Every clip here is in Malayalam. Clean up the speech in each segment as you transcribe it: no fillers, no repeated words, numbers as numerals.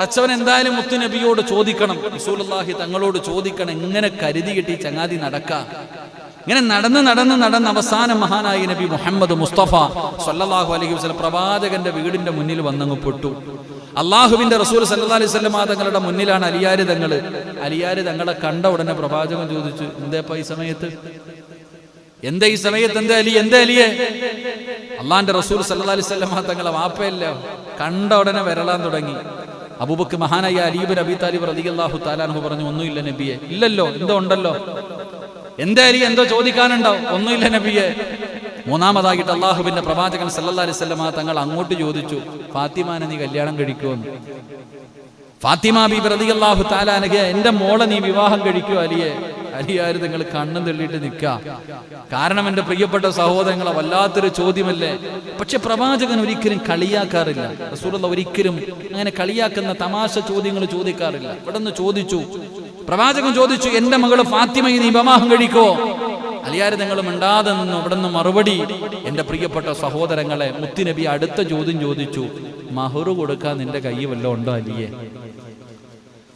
പടച്ചവൻ എന്തായാലും മുത്തു നബിയോട് ചോദിക്കണം, റസൂലുള്ളാഹി തങ്ങളോട് ചോദിക്കണം, എങ്ങനെ കരുതി കിട്ടി ചങ്ങാതി നടക്കാം. ഇങ്ങനെ നടന്ന് അവസാനം മഹാനായ നബി മുഹമ്മദ് മുസ്തഫ സല്ലല്ലാഹു അലൈഹി വസല്ലം പ്രവാചകന്റെ വീടിന്റെ മുന്നിൽ വന്നങ്ങ് പെട്ടു. അള്ളാഹുവിന്റെ റസൂൽ സല്ലല്ലാഹു അലൈഹി വസല്ലം തങ്ങളുടെ മുന്നിലാണ് അലിയാര് തങ്ങള്. അലിയാര് തങ്ങളെ കണ്ട ഉടനെ പ്രവാചകൻ ചോദിച്ചു, എന്തേപ്പാ ഈ സമയത്ത്, എന്താ ഈ സമയത്ത്, എന്താ അലിയെ? അള്ളാന്റെ റസൂൽ സല്ലല്ലാഹു അലൈഹി വസല്ലം തങ്ങളെ വാപ്പയല്ല, കണ്ട ഉടനെ വരളാൻ തുടങ്ങി. അബൂബക്കർ മഹാനായ അലി ഇബ്നു അബീ താലിബ് റളിയല്ലാഹു തആല അൻഹു പറഞ്ഞു, ഒന്നുമില്ല നബിയെ. ഇല്ലല്ലോ, എന്തോ ഉണ്ടല്ലോ. എന്താ അലി, എന്തോ ചോദിക്കാനുണ്ടോ? ഒന്നുമില്ല നബിയെ. മൂന്നാമതായിട്ട് അള്ളാഹുവിന്റെ പ്രവാചകൻ സല്ലല്ലാഹു അലൈഹി വസല്ലം തങ്ങൾ അങ്ങോട്ട് ചോദിച്ചു, ഫാത്തിമാനെ നീ കല്യാണം കഴിക്കുമെന്ന്. ഫാത്തിമ ബീബി റളിയല്ലാഹു തആല അൻഹ, എന്റെ മോളെ നീ വിവാഹം കഴിക്കുമോ അലിയെ? അലിയാര് നിങ്ങൾ കണ്ണും തെള്ളിയിട്ട് നിൽക്കുക. കാരണം എന്റെ പ്രിയപ്പെട്ട സഹോദരങ്ങളെ വല്ലാത്തൊരു ചോദ്യമല്ലേ. പക്ഷെ പ്രവാചകൻ ഒരിക്കലും കളിയാക്കാറില്ല. റസൂലുള്ളാഹി ഒരിക്കലും അങ്ങനെ കളിയാക്കുന്ന തമാശ ചോദ്യങ്ങൾ ചോദിക്കാറില്ല. ഇവിടെ നിന്ന് ചോദിച്ചു, പ്രവാചകൻ ചോദിച്ചു, എന്റെ മകള് ഫാത്തിമയെ നീ വിവാഹം കഴിക്കോ? അലിയാര് നിങ്ങൾ മിണ്ടാതെ നിന്നു. ഇവിടെ നിന്ന് മറുപടി, എന്റെ പ്രിയപ്പെട്ട സഹോദരങ്ങളെ, മുത്തുനബി അടുത്ത ചോദ്യം ചോദിച്ചു, മഹറു കൊടുക്കാൻ നിന്റെ കയ്യിൽ വല്ലതും ഉണ്ടോ അലിയെ?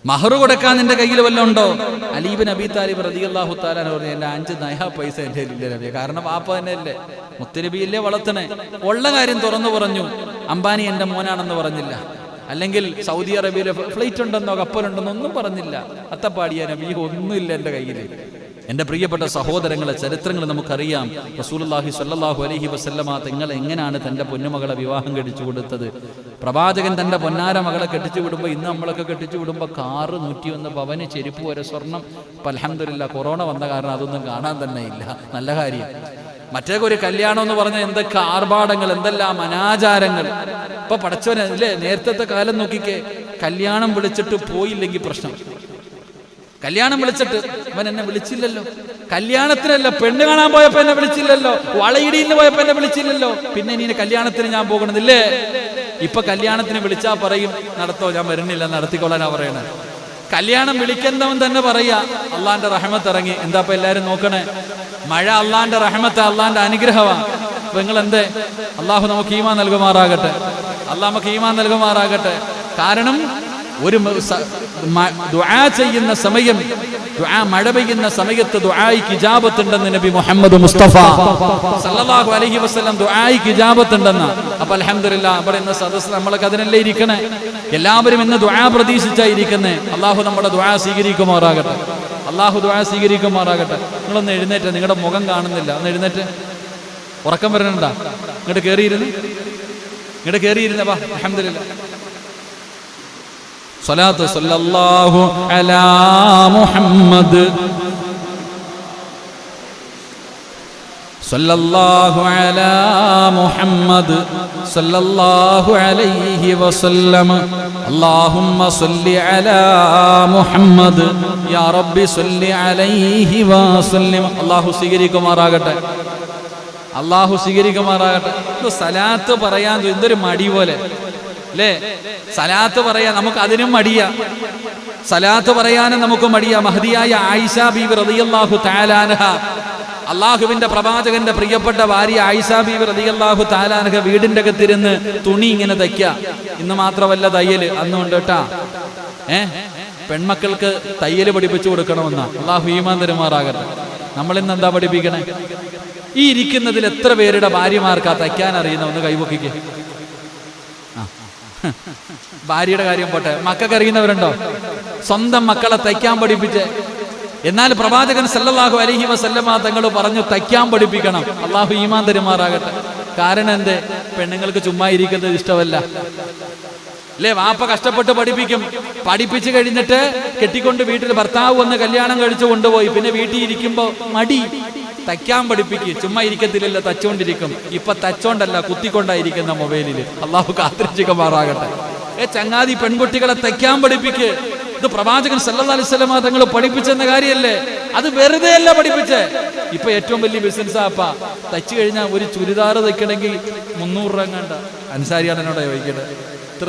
മഹറു കൊടുക്കാൻ നിന്റെ കയ്യിൽ വല്ലതും ഉണ്ടോ? അലി ഇബ്നു അബീ താലിബ് റളിയല്ലാഹു തആല പറഞ്ഞു, എന്റെ 5 നയാ പൈസ എന്റെ ഇല്ല നബിയെ. കാരണം വാപ്പ തന്നെയല്ലേ, മുത്തുനബിയല്ലേ വളർത്തണേ. ഉള്ള കാര്യം തുറന്നു പറഞ്ഞു. അംബാനി എന്റെ മോനാണെന്ന് പറഞ്ഞില്ല, അല്ലെങ്കിൽ സൗദി അറേബ്യയിലെ ഫ്ലൈറ്റ് ഉണ്ടെന്നോ കപ്പലുണ്ടെന്നോ ഒന്നും പറഞ്ഞില്ല. അത്തപ്പാടിയ നബി ഒന്നുമില്ല എന്റെ കയ്യിൽ. എന്റെ പ്രിയപ്പെട്ട സഹോദരങ്ങളെ, ചരിത്രങ്ങൾ നമുക്കറിയാം. റസൂലുള്ളാഹി സ്വല്ലല്ലാഹു അലൈഹി വസല്ലമ തങ്ങൾ എങ്ങനെയാണ് തന്റെ പൊന്നുമകളെ വിവാഹം കഴിച്ചു കൊടുത്തത്. പ്രവാചകൻ തന്റെ പൊന്നാര മകളെ കെട്ടിച്ചു വിടുമ്പോൾ, ഇന്ന് നമ്മളൊക്കെ കെട്ടിച്ചു വിടുമ്പോൾ കാറ് 101 പവന്, ചെരുപ്പ് വരെ സ്വർണം. ഇപ്പം അൽഹംദുലില്ലാ കൊറോണ വന്ന കാരണം അതൊന്നും കാണാൻ തന്നെ ഇല്ല. നല്ല കാര്യം. മറ്റേ ഒരു കല്യാണം എന്ന് പറഞ്ഞാൽ എന്തൊക്കെ ആർഭാടങ്ങൾ, എന്തെല്ലാം അനാചാരങ്ങൾ. ഇപ്പൊ പടച്ചവനല്ലേ, നേരത്തെ കാലം നോക്കിക്കേ, കല്യാണം വിളിച്ചിട്ട് പോയില്ലെങ്കിൽ പ്രശ്നം. കല്യാണം വിളിച്ചിട്ട് അവൻ എന്നെ വിളിച്ചില്ലല്ലോ, കല്യാണത്തിനല്ല പെണ്ണ് കാണാൻ പോയപ്പോ എന്നെ വിളിച്ചില്ലല്ലോ, വളയിടിയിൽ പോയപ്പോ എന്നെ വിളിച്ചില്ലല്ലോ, പിന്നെ ഇനി കല്യാണത്തിന് ഞാൻ പോകണമെന്നില്ലേ? ഇപ്പൊ കല്യാണത്തിന് വിളിച്ചാ പറയും, നടത്തോ, ഞാൻ വരുന്നില്ല, നടത്തിക്കൊള്ളാനാ പറയണേ. കല്യാണം വിളിക്കുന്നവൻ തന്നെ പറയാ, അള്ളാന്റെ റഹ്മത്ത് ഇറങ്ങി. എന്താ ഇപ്പൊ എല്ലാരും നോക്കണേ? മഴ അള്ളാന്റെ റഹ്മത്ത്, അള്ളാന്റെ അനുഗ്രഹമാണ്. അപ്പൊ നിങ്ങൾ എന്തേ? അള്ളാഹു നമുക്ക് ഈമാൻ നൽകുമാറാകട്ടെ, അള്ളാഹ് നമുക്ക് ഈമാൻ നൽകുമാറാകട്ടെ. കാരണം ഒരു ദുആ ചെയ്യുന്ന സമയം, മഴ പെയ്യുന്ന സമയത്ത് ദുആയ്ക്ക് ഇജാബത്തുണ്ടെന്ന് നബി മുഹമ്മദ് മുസ്തഫ സല്ലല്ലാഹു അലൈഹി വസല്ലം ദുആയ്ക്ക് ഇജാബത്തുണ്ടെന്ന്. അപ്പൊ അൽഹംദുലില്ലാഹ്, ഇവിടെ ഇന്ന് സദസ്സ് നമ്മളൊക്കെ അതിനല്ലേ ഇരിക്കണേ. എല്ലാവരും ഇന്ന് ദുആ പ്രതീക്ഷിച്ചായിരിക്കുന്നേ. അള്ളാഹു നമ്മുടെ ദുആ സ്വീകരിക്കുമാറാകട്ടെ, അള്ളാഹു ദുആ സ്വീകരിക്കുമാറാകട്ടെ. നിങ്ങളൊന്ന് എഴുന്നേറ്റ്, നിങ്ങളുടെ മുഖം കാണുന്നില്ല, ഒന്ന് എഴുന്നേറ്റ്. ഉറക്കം വരണണ്ടാ? ഇങ്ങോട്ട് കയറിയിരുന്നേ. വാ, അൽഹംദുലില്ലാഹ്. സ്വലാത്ത് സല്ലല്ലാഹു അലാ മുഹമ്മദ്, സല്ലല്ലാഹു അലാ മുഹമ്മദ്, സല്ലല്ലാഹു അലൈഹി വസല്ലം. അല്ലാഹുമ്മ സല്ലി അലാ മുഹമ്മദ്, യാ റബ്ബി സല്ലി അലൈഹി വസല്ലം. അല്ലാഹു സ്വീകരിക്കുമാറാകട്ടെ, അല്ലാഹു സ്വീകരിക്കുമാറാകട്ടെ. സലാത്ത് പറയാൻ എന്തൊരു മടി പോലെ അല്ലേ? സലാത്ത് പറയാൻ നമുക്ക് അതിനും മടിയാ, സലാത്ത് പറയാനും നമുക്ക് മടിയാ. മഹദിയായ ആയിഷ ബീവി റളിയല്ലാഹു തആല അൻഹ, അള്ളാഹുവിന്റെ പ്രവാചകന്റെ പ്രിയപ്പെട്ട ഭാര്യ ആയിഷ ബീവി റളിയല്ലാഹു തആല അൻഹ വീടിന്റെ അകത്തിരുന്ന് തുണി ഇങ്ങനെ തയ്ക്കുക. ഇന്ന് മാത്രമല്ല തയ്യല്, അന്നുണ്ട് കേട്ടാ. പെൺമക്കൾക്ക് തയ്യല് പഠിപ്പിച്ചു കൊടുക്കണമെന്നാ. അള്ളാഹു ഈമാൻ തരുമാറാകട്ടെ. നമ്മളിന്ന് എന്താ പഠിപ്പിക്കണേ? ഈ ഇരിക്കുന്നതിൽ എത്ര പേരുടെ ഭാര്യമാർക്കാ തയ്ക്കാൻ അറിയുന്ന? ഒന്ന് കൈപൊക്കിക്ക്. ഭാര്യയുടെ കാര്യം പോട്ടെ, മക്കൾക്ക് അറിയുന്നവരുണ്ടോ? സ്വന്തം മക്കളെ തയ്ക്കാൻ പഠിപ്പിച്ച്. എന്നാൽ പ്രവാചകൻ സല്ലല്ലാഹു അലൈഹി വസല്ലമ തങ്ങൾ പറഞ്ഞു, തയ്ക്കാൻ പഠിപ്പിക്കണം. അള്ളാഹു ഈമാൻ തരുമാറാകട്ടെ. കാരണം എന്തേ? പെണ്ണുങ്ങൾക്ക് ചുമ്മാ ഇരിക്കുന്നത് ഇഷ്ടമല്ല അല്ലേ? വാപ്പ കഷ്ടപ്പെട്ട് പഠിപ്പിക്കും. പഠിപ്പിച്ചു കഴിഞ്ഞിട്ട് കെട്ടിക്കൊണ്ട് വീട്ടിൽ ഭർത്താവ് വന്ന് കല്യാണം കഴിച്ചു കൊണ്ടുപോയി. പിന്നെ വീട്ടിൽ ഇരിക്കുമ്പോ മടി. തയ്ക്കാൻ പഠിപ്പിക്കുക. ചുമ്മാ ഇരിക്കത്തില്ലല്ലോ, തച്ചോണ്ടിരിക്കും. ഇപ്പൊ തച്ചോണ്ടല്ല, കുത്തിക്കൊണ്ടായിരിക്കുന്ന മൊബൈലിൽ. അള്ളാഹു കാത്തിരക്ഷിക്കുമാറാകട്ടെ. ചങ്ങാതി, പെൺകുട്ടികളെ തയ്ക്കാൻ പഠിപ്പിക്കുക. ഇത് പ്രവാചകൻ സല്ലല്ലാഹു അലൈഹി വസല്ലം തങ്ങൾ പഠിപ്പിച്ചെന്ന കാര്യമല്ലേ? അത് വെറുതെ അല്ല പഠിപ്പിച്ചേ. ഇപ്പൊ ഏറ്റവും വലിയ ബിസിനസ് ആപ്പാ. തയ്ച്ചു കഴിഞ്ഞാൽ ഒരു ചുരിദാർ തയ്ക്കണമെങ്കിൽ 300 രൂപ കണ്ട. അൻസാരിയാണ് എന്നോട് ചോദിക്കട്ടെ. ഇത്ര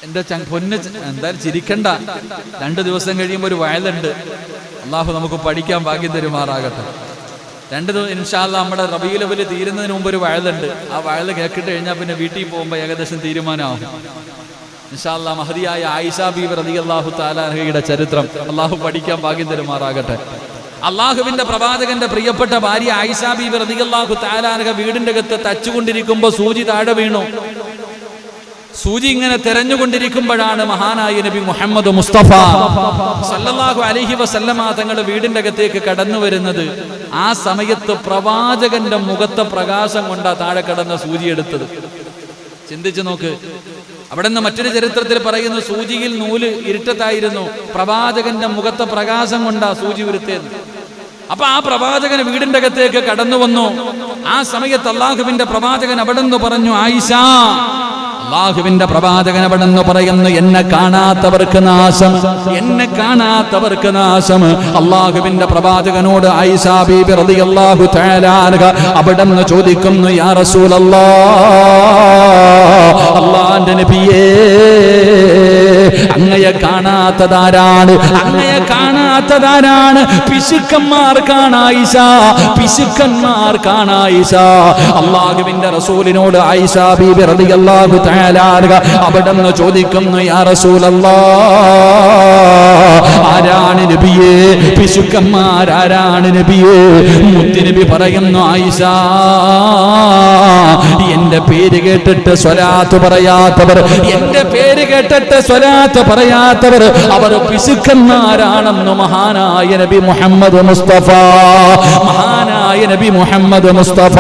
എന്റെ പൊന്ന്, എന്തായാലും ചിരിക്കണ്ട. 2 ദിവസം കഴിയുമ്പോൾ ഒരു വയലുണ്ട്. അള്ളാഹു നമുക്ക് പഠിക്കാൻ ഭാഗ്യം തരുമാറാകട്ടെ. ഇൻഷാ അല്ലാഹ് നമ്മുടെ റബീഉൽ അവ്വൽ തീരുന്നതിന് മുമ്പ് ഒരു വഅലുണ്ട്. ആ വഅല് കേട്ടിട്ട് കഴിഞ്ഞാൽ പിന്നെ വീട്ടിൽ പോകുമ്പോൾ ഏകദേശം തീരുമാനമാവും. ഇൻഷാ അല്ലാഹ് മഹദിയായ ആയിഷ ബീവി റളിയല്ലാഹു തആല അൻഹയുടെ ചരിത്രം അള്ളാഹു പഠിക്കാൻ ഭാഗ്യം തരുമാറാകട്ടെ. അള്ളാഹുവിന്റെ പ്രവാചകന്റെ പ്രിയപ്പെട്ട ഭാര്യ ആയിഷ ബീവി റളിയല്ലാഹു തആല അൻഹ വീടിന്റെ അകത്ത് തച്ചുകൊണ്ടിരിക്കുമ്പോൾ സൂചി താഴെ വീണു. സൂചി ഇങ്ങനെ തെരഞ്ഞുകൊണ്ടിരിക്കുമ്പോഴാണ് മഹാനായ നബി മുഹമ്മദ് മുസ്തഫ സല്ലല്ലാഹു അലൈഹി വസല്ലമ തങ്ങൾ വീടിന്റെ അകത്തേക്ക് കടന്നു വരുന്നത്. ആ സമയത്ത് പ്രവാചകന്റെ മുഖത്തെ പ്രകാശം കൊണ്ടാ താഴെ കടന്ന സൂചി എടുത്തത്. ചിന്തിച്ചു നോക്ക്. അവിടെ നിന്ന് മറ്റൊരു ചരിത്രത്തിൽ പറയുന്നു, സൂചിയിൽ നൂല് ഇരുട്ടത്തായിരുന്നു, പ്രവാചകന്റെ മുഖത്തെ പ്രകാശം കൊണ്ടാ സൂചി ഉരുത്തേത്. അപ്പൊ ആ പ്രവാചകൻ വീടിന്റെ അകത്തേക്ക് കടന്നു വന്നു. ആ സമയത്ത് അള്ളാഹുവിന്റെ പ്രവാചകൻ അവിടെ നിന്ന് പറഞ്ഞു, ആയിഷ, അള്ളാഹുവിന്റെ പ്രവാചകൻ അവിടെ നിന്ന് പറയുന്നു, എന്നെ കാണാത്തവർക്ക് നാശം, എന്നെ കാണാത്തവർക്ക് നാശം. അള്ളാഹുവിന്റെ പ്രവാചകനോട് ആയിഷ ബീബി റളിയല്ലാഹു തആല അൻഹ അവിടെ നിന്ന് ചോദിക്കുന്നു, യാ റസൂലല്ലാഹ്, അള്ളാഹുവിന്റെ നബിയേ, അങ്ങയെ കാണാത്തതാരാണ്? അങ്ങയെ കാണാത്തതാരാണ്? പിശുക്കന്മാർക്കാണ് ആയിഷ, പിശുക്കന്മാർക്കാണ് ആയിഷ. അള്ളാഹുവിന്റെ റസൂലിനോട് ആയിഷ ബീബി റളിയല്ലാഹു തആല അൻഹ അവിടെ നിന്ന് ചോദിക്കുന്നു, യാ റസൂലല്ലാഹ്, ആരാണ് നബിയേ? പിശുക്കന്മാരാരാണ് നബിയേ? മുത്തുനബി പറയുന്നു, ആയിഷ, എന്റെ പേര് കേട്ടിട്ട് സ്വലാത്ത് പറയാത്തവർ, എന്റെ പേര് കേട്ടിട്ട് സ്വലാത്ത് പറയാത്തവർ, അവർ പിശുക്കന്മാരാണെന്ന് മഹാനായ നബി മുഹമ്മദ് മുസ്തഫ, മഹാനായ നബി മുഹമ്മദ് മുസ്തഫ,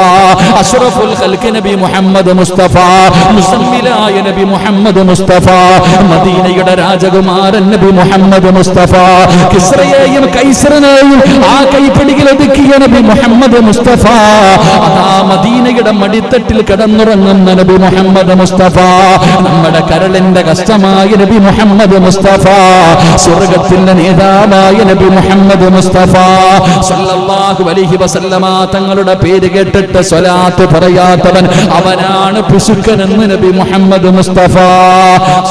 അഷ്റഫുൽ ഖൽഖ് നബി മുഹമ്മദ് മുസ്തഫ, മുസമ്മിലായ നബി മുഹമ്മദ് മുസ്തഫ, മദീനയുടെ രാജകുമാരൻ നബി മുഹമ്മദ് മുസ്തഫ, കിസ്റയെയും കൈസറിനെയും ആ കൈപ്പിടിയിൽ ഒതുക്കിയ നബി മുഹമ്മദ് മുസ്തഫ, അതാ മദീനയുടെ മടിത്തട്ടിൽ കിടന്നുറങ്ങുന്ന നബി മുഹമ്മദ് മുസ്തഫ, നമ്മുടെ കരളിന്റെ കഷ്ടമായ നബി മുഹമ്മദ് മുസ്തഫ, സ്വർഗ്ഗത്തിന്റെ നേതാവായ നബി മുഹമ്മദ് മുസ്തഫ സല്ലല്ലാഹു അലൈഹി വസല്ലമ തങ്ങളുടെ പേര് കേട്ടിട്ട് സ്വലാത്ത് പറയാത്തവൻ അവനാണ് പിശുക്കനെന്ന് നബി മുഹമ്മദ് മുസ്തഫ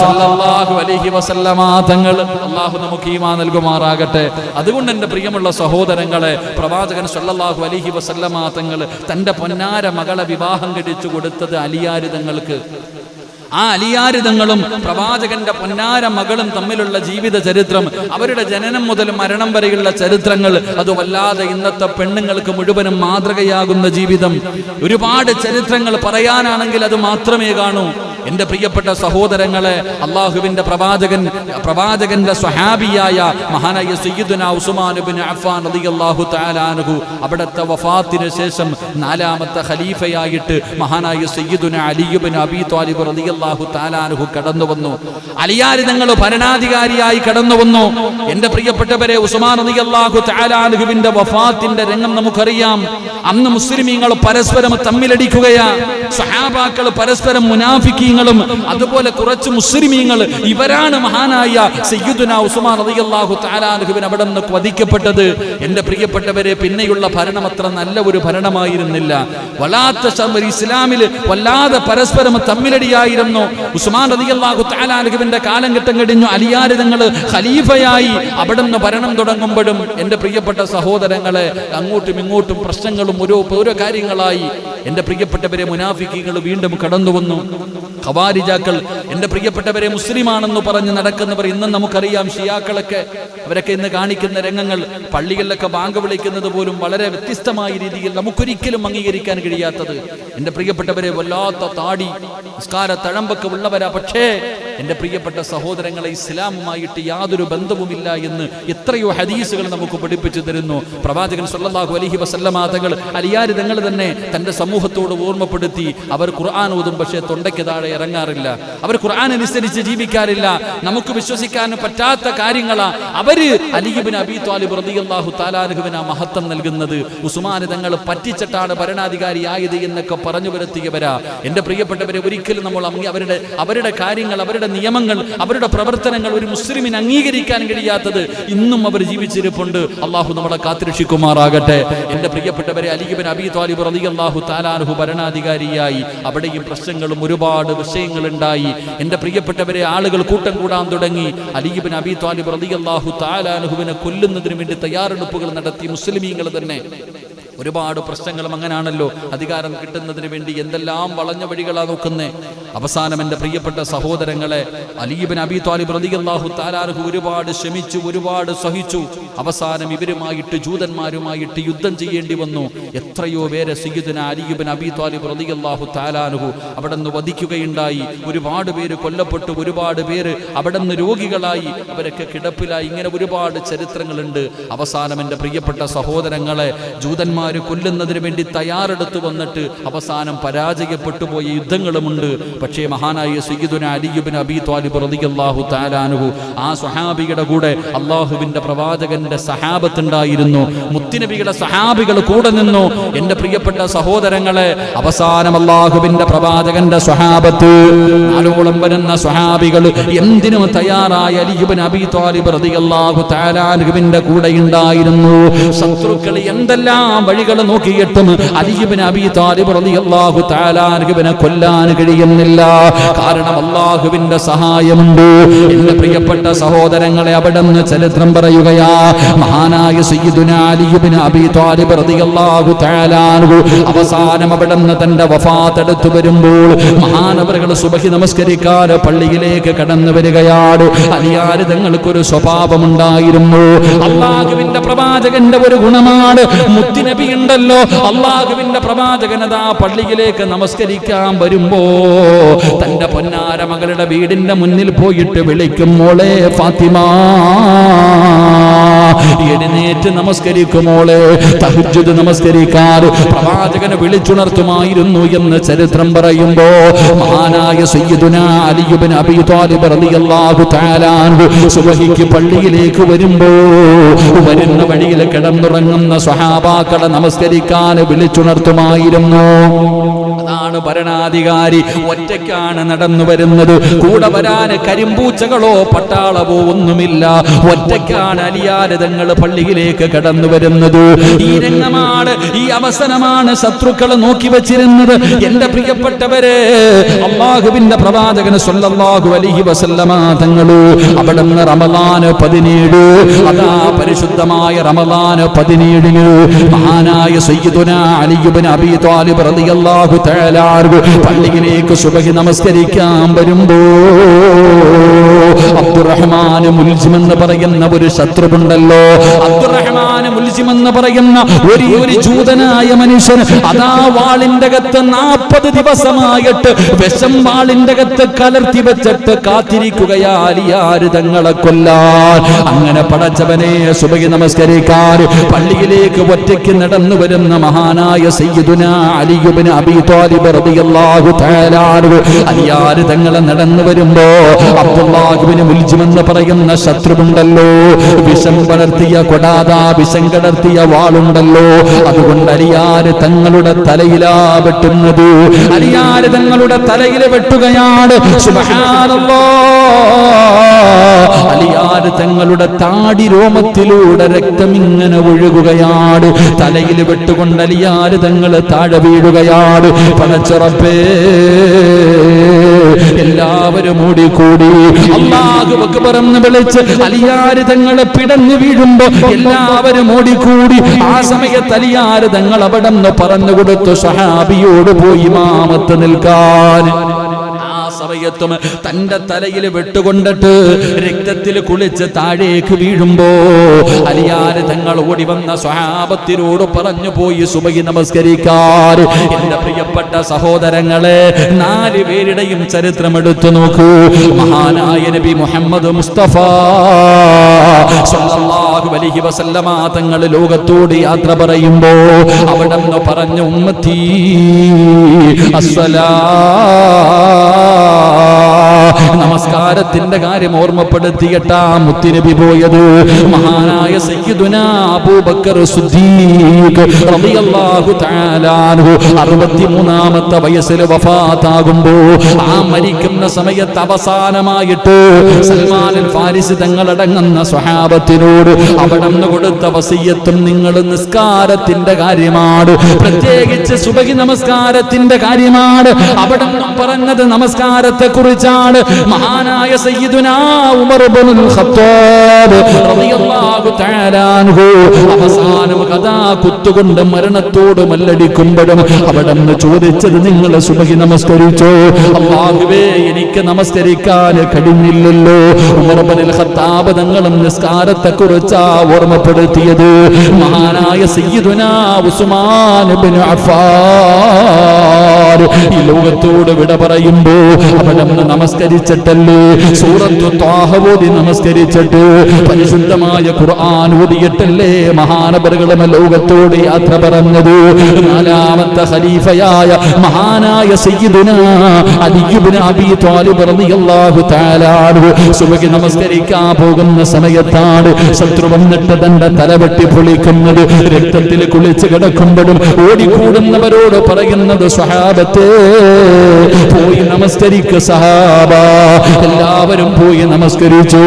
സല്ലല്ലാഹു അലൈഹി വസല്ലമ തങ്ങൾ. അല്ലാഹു നമുക്ക് ഈമാൻ നൽകുമാറാകട്ടെ. അതുകൊണ്ട് എൻ്റെ പ്രിയമുള്ള സഹോദരങ്ങളെ, പ്രവാചകൻ സല്ലല്ലാഹു അലൈഹി വസല്ലമ തങ്ങൾ തൻ്റെ പൊന്നാര മകളെ വിവാഹം കഴിച്ചു കൊടുത്തത് അലിയാര് തങ്ങൾക്ക്. ആ അലിയാര് തങ്ങളും പ്രവാചകന്റെ പൊന്നാര മകളും തമ്മിലുള്ള ജീവിത ചരിത്രം, അവരുടെ ജനനം മുതൽ മരണം വരെയുള്ള ചരിത്രങ്ങൾ, അത് വല്ലാതെ ഇന്നത്തെ പെണ്ണുങ്ങൾക്ക് മുഴുവനും മാതൃകയാകുന്ന ജീവിതം. ഒരുപാട് ചരിത്രങ്ങൾ പറയാനാണെങ്കിൽ അത് മാത്രമേ കാണൂ. എൻ്റെ പ്രിയപ്പെട്ട സഹോദരങ്ങളെ, അള്ളാഹുവിന്റെ പ്രവാചകന്റെ സ്വഹാബിയായ മഹാനായ സയ്യിദുനാ ഉസ്മാൻ ഇബ്നു അഫ്ഫാൻ റളിയല്ലാഹു തആല അൻഹു അവിടുത്തെ വഫാത്തിന് ശേഷം 4ാമത്തെ ഖലീഫയായിട്ട് മഹാനായ സയ്യിദുനാ അലി ഇബ്നു അബീ ത്വാലിബ് റളിയല്ലാഹു തആല അൻഹു കടന്നു വന്നു. അലിയാർ തങ്ങൾ ഭരണാധികാരിയായി കടന്നു വന്നു. എൻ്റെ പ്രിയപ്പെട്ടവരെ, ഉസ്മാൻ റളിയല്ലാഹു തആല അൻഹുവിന്റെ വഫാത്തിന്റെ രംഗം നമുക്കറിയാം. അന്ന് മുസ്ലിമീങ്ങൾ പരസ്പരം തമ്മിലടിക്കുകയാണ്. സ്വഹാബാക്കൾ പരസ്പരം മുനാഫിക്കീങ്ങളും അതുപോലെ കുറച്ച് മുസ്ലിമീങ്ങൾ, ഇവരാണ് മഹാനായ സയ്യിദുനാ ഉസ്മാൻ റളിയല്ലാഹു തആല അൻഹുവിനെ അവിടെ നിന്ന് വധിക്കപ്പെട്ടത്. എൻ്റെ പ്രിയപ്പെട്ടവരെ, പിന്നെയുള്ള ഭരണം അത്ര നല്ല ഒരു ഭരണമായിരുന്നില്ല. ഇസ്ലാമിൽ വല്ലാതെ പരസ്പരം തമ്മിലടിയായിരുന്നു. ഉസ്മാൻ റളിയല്ലാഹു തആല അൻഹുവിന്റെ കാലഘട്ടം കഴിഞ്ഞു. അലിയാർ തങ്ങൾ ഖലീഫയായി അവിടെ നിന്ന് ഭരണം തുടങ്ങുമ്പോഴും എൻ്റെ പ്രിയപ്പെട്ട സഹോദരങ്ങളെ, അങ്ങോട്ടും ഇങ്ങോട്ടും പ്രശ്നങ്ങളും ഓരോ കാര്യങ്ങളായി. എൻ്റെ പ്രിയപ്പെട്ടവരെ, മുനാഫിക്കീങ്ങൾ വീണ്ടും കടന്നു വന്നു. ഖവാരിജാക്കൾ, എൻ്റെ പ്രിയപ്പെട്ടവരെ, മുസ്ലിമാണെന്ന് പറഞ്ഞ് നടക്കുന്നവർ ഇന്നും നമുക്കറിയാം. ഷിയാക്കളൊക്കെ, അവരൊക്കെ ഇന്ന് കാണിക്കുന്ന രംഗങ്ങൾ, പള്ളികളിലൊക്കെ ബാങ്ക് വിളിക്കുന്നത് പോലും വളരെ വ്യത്യസ്തമായ രീതിയിൽ നമുക്കൊരിക്കലും അംഗീകരിക്കാൻ കഴിയാത്തത്. എൻ്റെ പ്രിയപ്പെട്ടവരെ, വല്ലാത്ത താടി, നിസ്കാര തഴമ്പൊക്കെ ഉള്ളവരാ. പക്ഷേ എൻ്റെ പ്രിയപ്പെട്ട സഹോദരങ്ങളെ, ഇസ്ലാമുമായിട്ട് യാതൊരു ബന്ധവുമില്ല എന്ന് എത്രയോ ഹദീസുകൾ നമുക്ക് പഠിപ്പിച്ചു തരുന്നു. പ്രവാചകൻ സല്ലല്ലാഹു അലൈഹി വസല്ലമ തങ്ങൾ, അലിയാർ തങ്ങൾ തന്നെ തൻ്റെ സമൂഹത്തോട് ഓർമ്മപ്പെടുത്തി, അവർ ഖുർആൻ ഓതും, പക്ഷേ തൊണ്ടയ്ക്ക് താഴെ ഇറങ്ങാറില്ല. അവർ ഖുർആൻ അനുസരിച്ച് ജീവിക്കാറില്ല. നമുക്ക് വിശ്വസിക്കാൻ പറ്റാത്ത കാര്യങ്ങളാ അവര് അലി ഇബ്നു അബീ ത്വാലിബ് റളിയല്ലാഹു തആല അൻഹുവിന് മഹത്വം നൽകുന്നത്. ഉസ്മാൻ തങ്ങൾ പറ്റിച്ചിട്ടാണ് ഭരണാധികാരിയായത് എന്നൊക്കെ പറഞ്ഞു വരുത്തിയവരാ. എൻ്റെ പ്രിയപ്പെട്ടവരെ, ഒരിക്കലും നമ്മൾ അവരുടെ കാര്യങ്ങൾ, അവരുടെ നിയമങ്ങൾ, അവരുടെ പ്രവർത്തനങ്ങൾ ഒരു മുസ്ലിമിന് അംഗീകരിക്കാൻ കഴിയാത്തത് ഇന്നും അവർ ജീവിച്ചിരിപ്പുണ്ട്. അള്ളാഹു നമ്മളെ കാത്തുരക്ഷിക്കുമാറാകട്ടെ. എൻ്റെ പ്രിയപ്പെട്ടവരെ, അലി ഇബ്നു അബീ ത്വാലിബ് റളിയല്ലാഹു തആല അൻഹു ഭരണാധികാരിയായി. അവിടെയും പ്രശ്നങ്ങളും ഒരുപാട് വിഷയങ്ങളുണ്ടായി. എൻ്റെ പ്രിയപ്പെട്ടവരെ, ആളുകൾ കൂട്ടം കൂടാൻ തുടങ്ങി. അലി ഇബ്നു അബീ ത്വാലിബ് റളിയല്ലാഹു തആല അൻഹുവിനെ കൊല്ലുന്നതിന് വേണ്ടി തയ്യാറെടുപ്പുകൾ നടത്തി മുസ്ലിമീങ്ങൾ തന്നെ. ഒരുപാട് പ്രശ്നങ്ങളും അങ്ങനെയാണല്ലോ. അധികാരം കിട്ടുന്നതിന് വേണ്ടി എന്തെല്ലാം വളഞ്ഞ വഴികളാ നോക്കുന്നേ. അവസാനം എൻ്റെ പ്രിയപ്പെട്ട സഹോദരങ്ങളെ, അലി ഇബ്നു അബീ ത്വാലിബ് റളിയല്ലാഹു തആല അൻഹു ഒരുപാട് ശ്രമിച്ചു, ഒരുപാട് സഹിച്ചു. അവസാനം ഇവരുമായിട്ട്, ജൂതന്മാരുമായിട്ട് യുദ്ധം ചെയ്യേണ്ടി വന്നു. എത്രയോ പേരെ സയ്യിദുനാ അലി ഇബ്നു അബീ ത്വാലിബ് റളിയല്ലാഹു തആല അൻഹു അവിടെ നിന്ന് വധിക്കുകയുണ്ടായി. ഒരുപാട് പേര് കൊല്ലപ്പെട്ടു, ഒരുപാട് പേര് അവിടെ നിന്ന് രോഗികളായി, അവരൊക്കെ കിടപ്പിലായി. ഇങ്ങനെ ഒരുപാട് ചരിത്രങ്ങളുണ്ട്. അവസാനം എൻ്റെ പ്രിയപ്പെട്ട സഹോദരങ്ങളെ, ജൂതന്മാർ കൊല്ലുന്നതിന് വേണ്ടി തയ്യാറെടുത്തു വന്നിട്ട് അവസാനം പരാജയപ്പെട്ടു പോയ യുദ്ധങ്ങളുമുണ്ട്. പക്ഷേ മഹാനായ സയ്യിദുനാ അലി ഇബ്നു അബീ ത്വാലിബ് റളിയല്ലാഹു തആല അൻഹു ആ സ്വഹാബിയുടെ കൂടെ അല്ലാഹുവിന്റെ പ്രവാചകന്റെ സഹാബത്ത് ഉണ്ടായിരുന്നു. മുത്തുനബിയുടെ സഹാബികൾ കൂടെ നിന്നു. എൻ്റെ പ്രിയപ്പെട്ട സഹോദരങ്ങളെ, അവസാനം അല്ലാഹുവിന്റെ പ്രവാചകന്റെ സ്വഹാബത്ത് നാലോളം വരുന്ന സ്വഹാബികൾ എന്തിനും തയ്യാറായ അലി ഇബ്നു അബീ ത്വാലിബ് റളിയല്ലാഹു തആല അൻഹുവിന്റെ കൂടെ ഉണ്ടായിരുന്നു. ശത്രുക്കൾ എന്തെല്ലാം വഴികൾ നോക്കിയിട്ടും അലി ഇബ്നു അബീ ത്വാലിബ് റളിയല്ലാഹു തആല അൻഹുവിനെ കൊല്ലാൻ കഴിയുന്നില്ല. കാരണം അല്ലാഹുവിന്റെ സഹായമുണ്ട്. എൻ്റെ പ്രിയപ്പെട്ട സഹോദരങ്ങളെ, അവിടുന്ന് ചരിത്രം പറയുകയാ. മഹാനായ സയ്യിദുനാ അലി ഇബ്നു അബീ ത്വാലിബ് റളിയല്ലാഹു തആല അൻഹു അവസാനം അവിടുന്ന് തന്റെ വഫാത്ത് അടുത്തു വരുമ്പോൾ മഹാനവറുകൾ സുബ്ഹി നമസ്കരിക്കാൻ പള്ളിയിലേക്ക് കടന്നു വരികയാണ്. അലിയാർ തങ്ങൾക്കൊരു സ്വഭാവമുണ്ടായിരുന്നു. അല്ലാഹുവിന്റെ പ്രവാചകന്റെ ഒരു ഗുണമാണ്, മുത്തുനബി ഉണ്ടല്ലോ, അല്ലാഹുവിന്റെ പ്രവാചകനതാ പള്ളിയിലേക്ക് നമസ്കരിക്കാൻ വരുമ്പോ തന്റെ പൊന്നാര മകളുടെ വീടിന്റെ മുന്നിൽ പോയിട്ട് വിളിക്കും, മോളെ ഫാത്തിമ, എഴുന്നേറ്റ് നമസ്കരിക്കുമോളെ. തഹജ്ജുദ് നമസ്കരിക്കാൻ പ്രവാചകനെ വിളിച്ചുണർത്തുമായിരുന്നു എന്ന് ചരിത്രം പറയുമ്പോ മഹാനായ സയ്യിദുനാ അലി ഇബ്നു അബീ ത്വാലിബ് റളിയല്ലാഹു തആല അൻഹു സുബ്ഹിക്ക് പള്ളിയിലേക്ക് വരുമ്പോ വരുന്ന വഴിയിൽ കിടന്നുറങ്ങുന്ന സ്വഹാബാക്കളെ നമസ്കരിക്കാൻ വിളിച്ചുണർത്തുമായിരുന്നു. അതാണ് ഭരണാധികാരി. ഒറ്റയ്ക്കാണ് നടന്നു വരുന്നത്. കൂടെ വരാൻ കരിമ്പൂച്ചകളോ പട്ടാളവോ ഒന്നുമില്ല. ഒറ്റയ്ക്കാണ് അലിയാർ തങ്ങൾ പള്ളിയിലേക്ക് കടന്നു വരുന്നത്. ഈ രംഗമാണ്, ഈ അവസരമാണ് ശത്രുക്കൾ നോക്കി വെച്ചിരുന്നത്. എന്റെ പ്രിയപ്പെട്ടവരെ, അല്ലാഹുവിന്റെ പ്രവാചകൻ സ്വല്ലല്ലാഹു അലൈഹി വസല്ലമ തങ്ങൾ അവിടുന്ന് റമളാൻ 17, അതാ പരിശുദ്ധമായ റമളാൻ 17 മഹാനായ സയ്യിദുനാ അലി ഇബ്നു അബീ ത്വാലിബ് റളിയല്ലാഹു തആല അൻഹു പള്ളിയിലേക്ക് സുബ്ഹി നമസ്കരിക്കാൻ വരുമ്പോ അബ്ദുറഹ്മാൻ മുൽജിം എന്ന് പറയുന്ന ഒരു ശത്രുവുണ്ടല്ലോ. അബ്ദുറഹ്മാൻ മുൽജിം എന്ന് പറയുന്ന ഒരു ജൂതനായ മനുഷ്യൻ അതാ വാളിന്റെ അകത്ത് 40 ദിവസമായിട്ട് വിഷം വാളിന്റെ അകത്ത് കലർത്തി വെച്ചിട്ട് കാത്തിരിക്കുകയാ അലിയാർ തങ്ങളെ കൊല്ലാൻ. അങ്ങനെ പടച്ചവനെ, സുബ്ഹി നമസ്കരിക്കാൻ പള്ളിയിലേക്ക് ഒറ്റയ്ക്ക് നടന്നു വരുന്ന മഹാനായ സയ്യിദുനാ അലി ഇബ്നു അബീ ത്വാലിബ് റളിയല്ലാഹു തആല അൻഹു അലിയാർ തങ്ങളെ നടന്നു വരുമ്പോ അബ്ദുല്ലാഹ് ഇബ്നു മുൽജിം എന്ന് പറയുന്ന ശത്രുവുണ്ടല്ലോ, വിഷം പടർത്തിയ കൊടാതാ, വിഷം കടർത്തിയ വാളുണ്ടല്ലോ, അതുകൊണ്ട് അലിയാർ തങ്ങളുടെ തലയിലാ വെട്ടുന്നത്. അലിയാർ തങ്ങളുടെ തലയിൽ വെട്ടുകയാണ്. സുബ്ഹാനല്ലാഹ്, അലിയാർ തങ്ങളുടെ താടി രോമത്തിലൂടെ രക്തം ഇങ്ങനെ ഒഴുകുകയാണ്. തലയിൽ വെട്ടുകൊണ്ട് അലിയാർ തങ്ങൾ താഴെ വീഴുകയാണ്. പടച്ചറപ്പേ, എല്ലാവരും ഓടിക്കൂടി അല്ലാഹു അക്ബർ എന്ന് വിളിച്ച് അലിയാർ തങ്ങളെ പിടഞ്ഞു വീഴുമ്പോ എല്ലാവരും ഓടിക്കൂടി. ആ സമയത്ത് അലിയാർ തങ്ങൾ അവിടെ നിന്ന് പറഞ്ഞു കൊടുത്തു, സഹാബിയോട് പോയി ഇമാമത്ത് നിൽക്കാൻ. സമയത്തും തന്റെ തലയിൽ വെട്ടുകൊണ്ടിട്ട് രക്തത്തിൽ കുളിച്ച് താഴേക്ക് വീഴുമ്പോ അലിയാർ തങ്ങൾ ഓടി വന്ന സ്വഹാബത്തിനോട് പറഞ്ഞു പോയി സുബ്ഹി നമസ്കരിക്കാൻ. എന്റെ പ്രിയപ്പെട്ട സഹോദരങ്ങളെ, 4 പേരുടെയും ചരിത്രം എടുത്തു നോക്കൂ. മഹാനായ നബി മുഹമ്മദ് മുസ്തഫ സ്വല്ലല്ലാഹു അലൈഹി വസല്ലമ തങ്ങൾ ലോകത്തോട് യാത്ര പറയുമ്പോ അവിടെ നിന്ന് പറഞ്ഞു, ഉമ്മത്തി അസ്സലാ, നമസ്കാരത്തിന്റെ കാര്യം ഓർമ്മപ്പെടുത്തിയിട്ടാ മുത്തുനബി പോയത്. മഹാനായ സയ്യിദുനാ അബൂബക്കർ സിദ്ദീഖ് റളിയല്ലാഹു തആല അൻഹു 63ാമത്തെ വയസ്സിൽ വഫാത്താകുമ്പോ ആ മരിക്കുന്ന സമയത്ത് അവസാനമായിട്ട് സൽമാൻ അൽ ഫാരിസി തങ്ങളടങ്ങുന്ന സ്വഹാബത്തിനോട് അവിടുന്ന് കൊടുത്ത വസിയ്യത്തും, നിങ്ങൾ നിസ്കാരത്തിന്റെ കാര്യമാണ്, പ്രത്യേകിച്ച് സുബ്ഹി നമസ്കാരത്തിന്റെ കാര്യമാണ്. അവിടുന്ന് പറഞ്ഞത് നമസ്കാരത്തെ കുറിച്ചാണ്. മഹാനായ സയ്യിദുനാ ഉമർ ഇബ്നുൽ ഖത്താബ് റളിയല്ലാഹു തആല അൻഹു അവസാനം കഥാ കുത്തുകൊണ്ട് മരണത്തോട് മല്ലടിക്കുമ്പോഴും അവിടെന്ന് ചോദിച്ചത്, നിങ്ങൾ സുബഹി നമസ്കരിച്ചോ? അല്ലാഹുവേ, എനിക്ക് നമസ്കരിക്കാൻ കഴിഞ്ഞില്ലല്ലോ. ഉമർ ഇബ്നുൽ ഖത്താബ് തങ്ങളും നിസ്കാരത്തെക്കുറിച്ചാ ഓർമ്മപ്പെടുത്തിയത്. മഹാനായ സയ്യിദുനാ ഉസ്മാൻ ഇബ്നു അഫ്ഫാൻ ഈ ലോകത്തോട് വിട പറയുമ്പോ അവിടെന്ന് നമസ്കരിച്ചിട്ടല്ലേ, സൂറത്തു ത്വാഹ ഓതി നമസ്കരിച്ചിട്ട് പരിശുദ്ധമായ ഖുർആൻ ഓതിയിട്ടല്ലേ മഹാനവറുകളും ലോകത്തോട് യാത്ര പറഞ്ഞത്. നാലാമത്തെ ഖലീഫയായ മഹാനായ സയ്യിദുനാ അലി ഇബ്നു അബീ ത്വാലിബ് റളിയല്ലാഹു തആല അൻഹു സുബ്ഹി നമസ്കരിക്കാൻ പോകുന്ന സമയത്താണ് ശത്രു വന്നിട്ട് തന്റെ തലവെട്ടി പൊളിക്കുന്നത്. രക്തത്തിൽ കുളിച്ച് കിടക്കുമ്പോഴും ഓടിക്കൂടുന്നവരോട് പറയുന്നത്, സ്വഹാബത്തേ പോയി നമസ്കരിക്കുക സഹാബ. എല്ലാവരും പോയി നമസ്കരിച്ചു.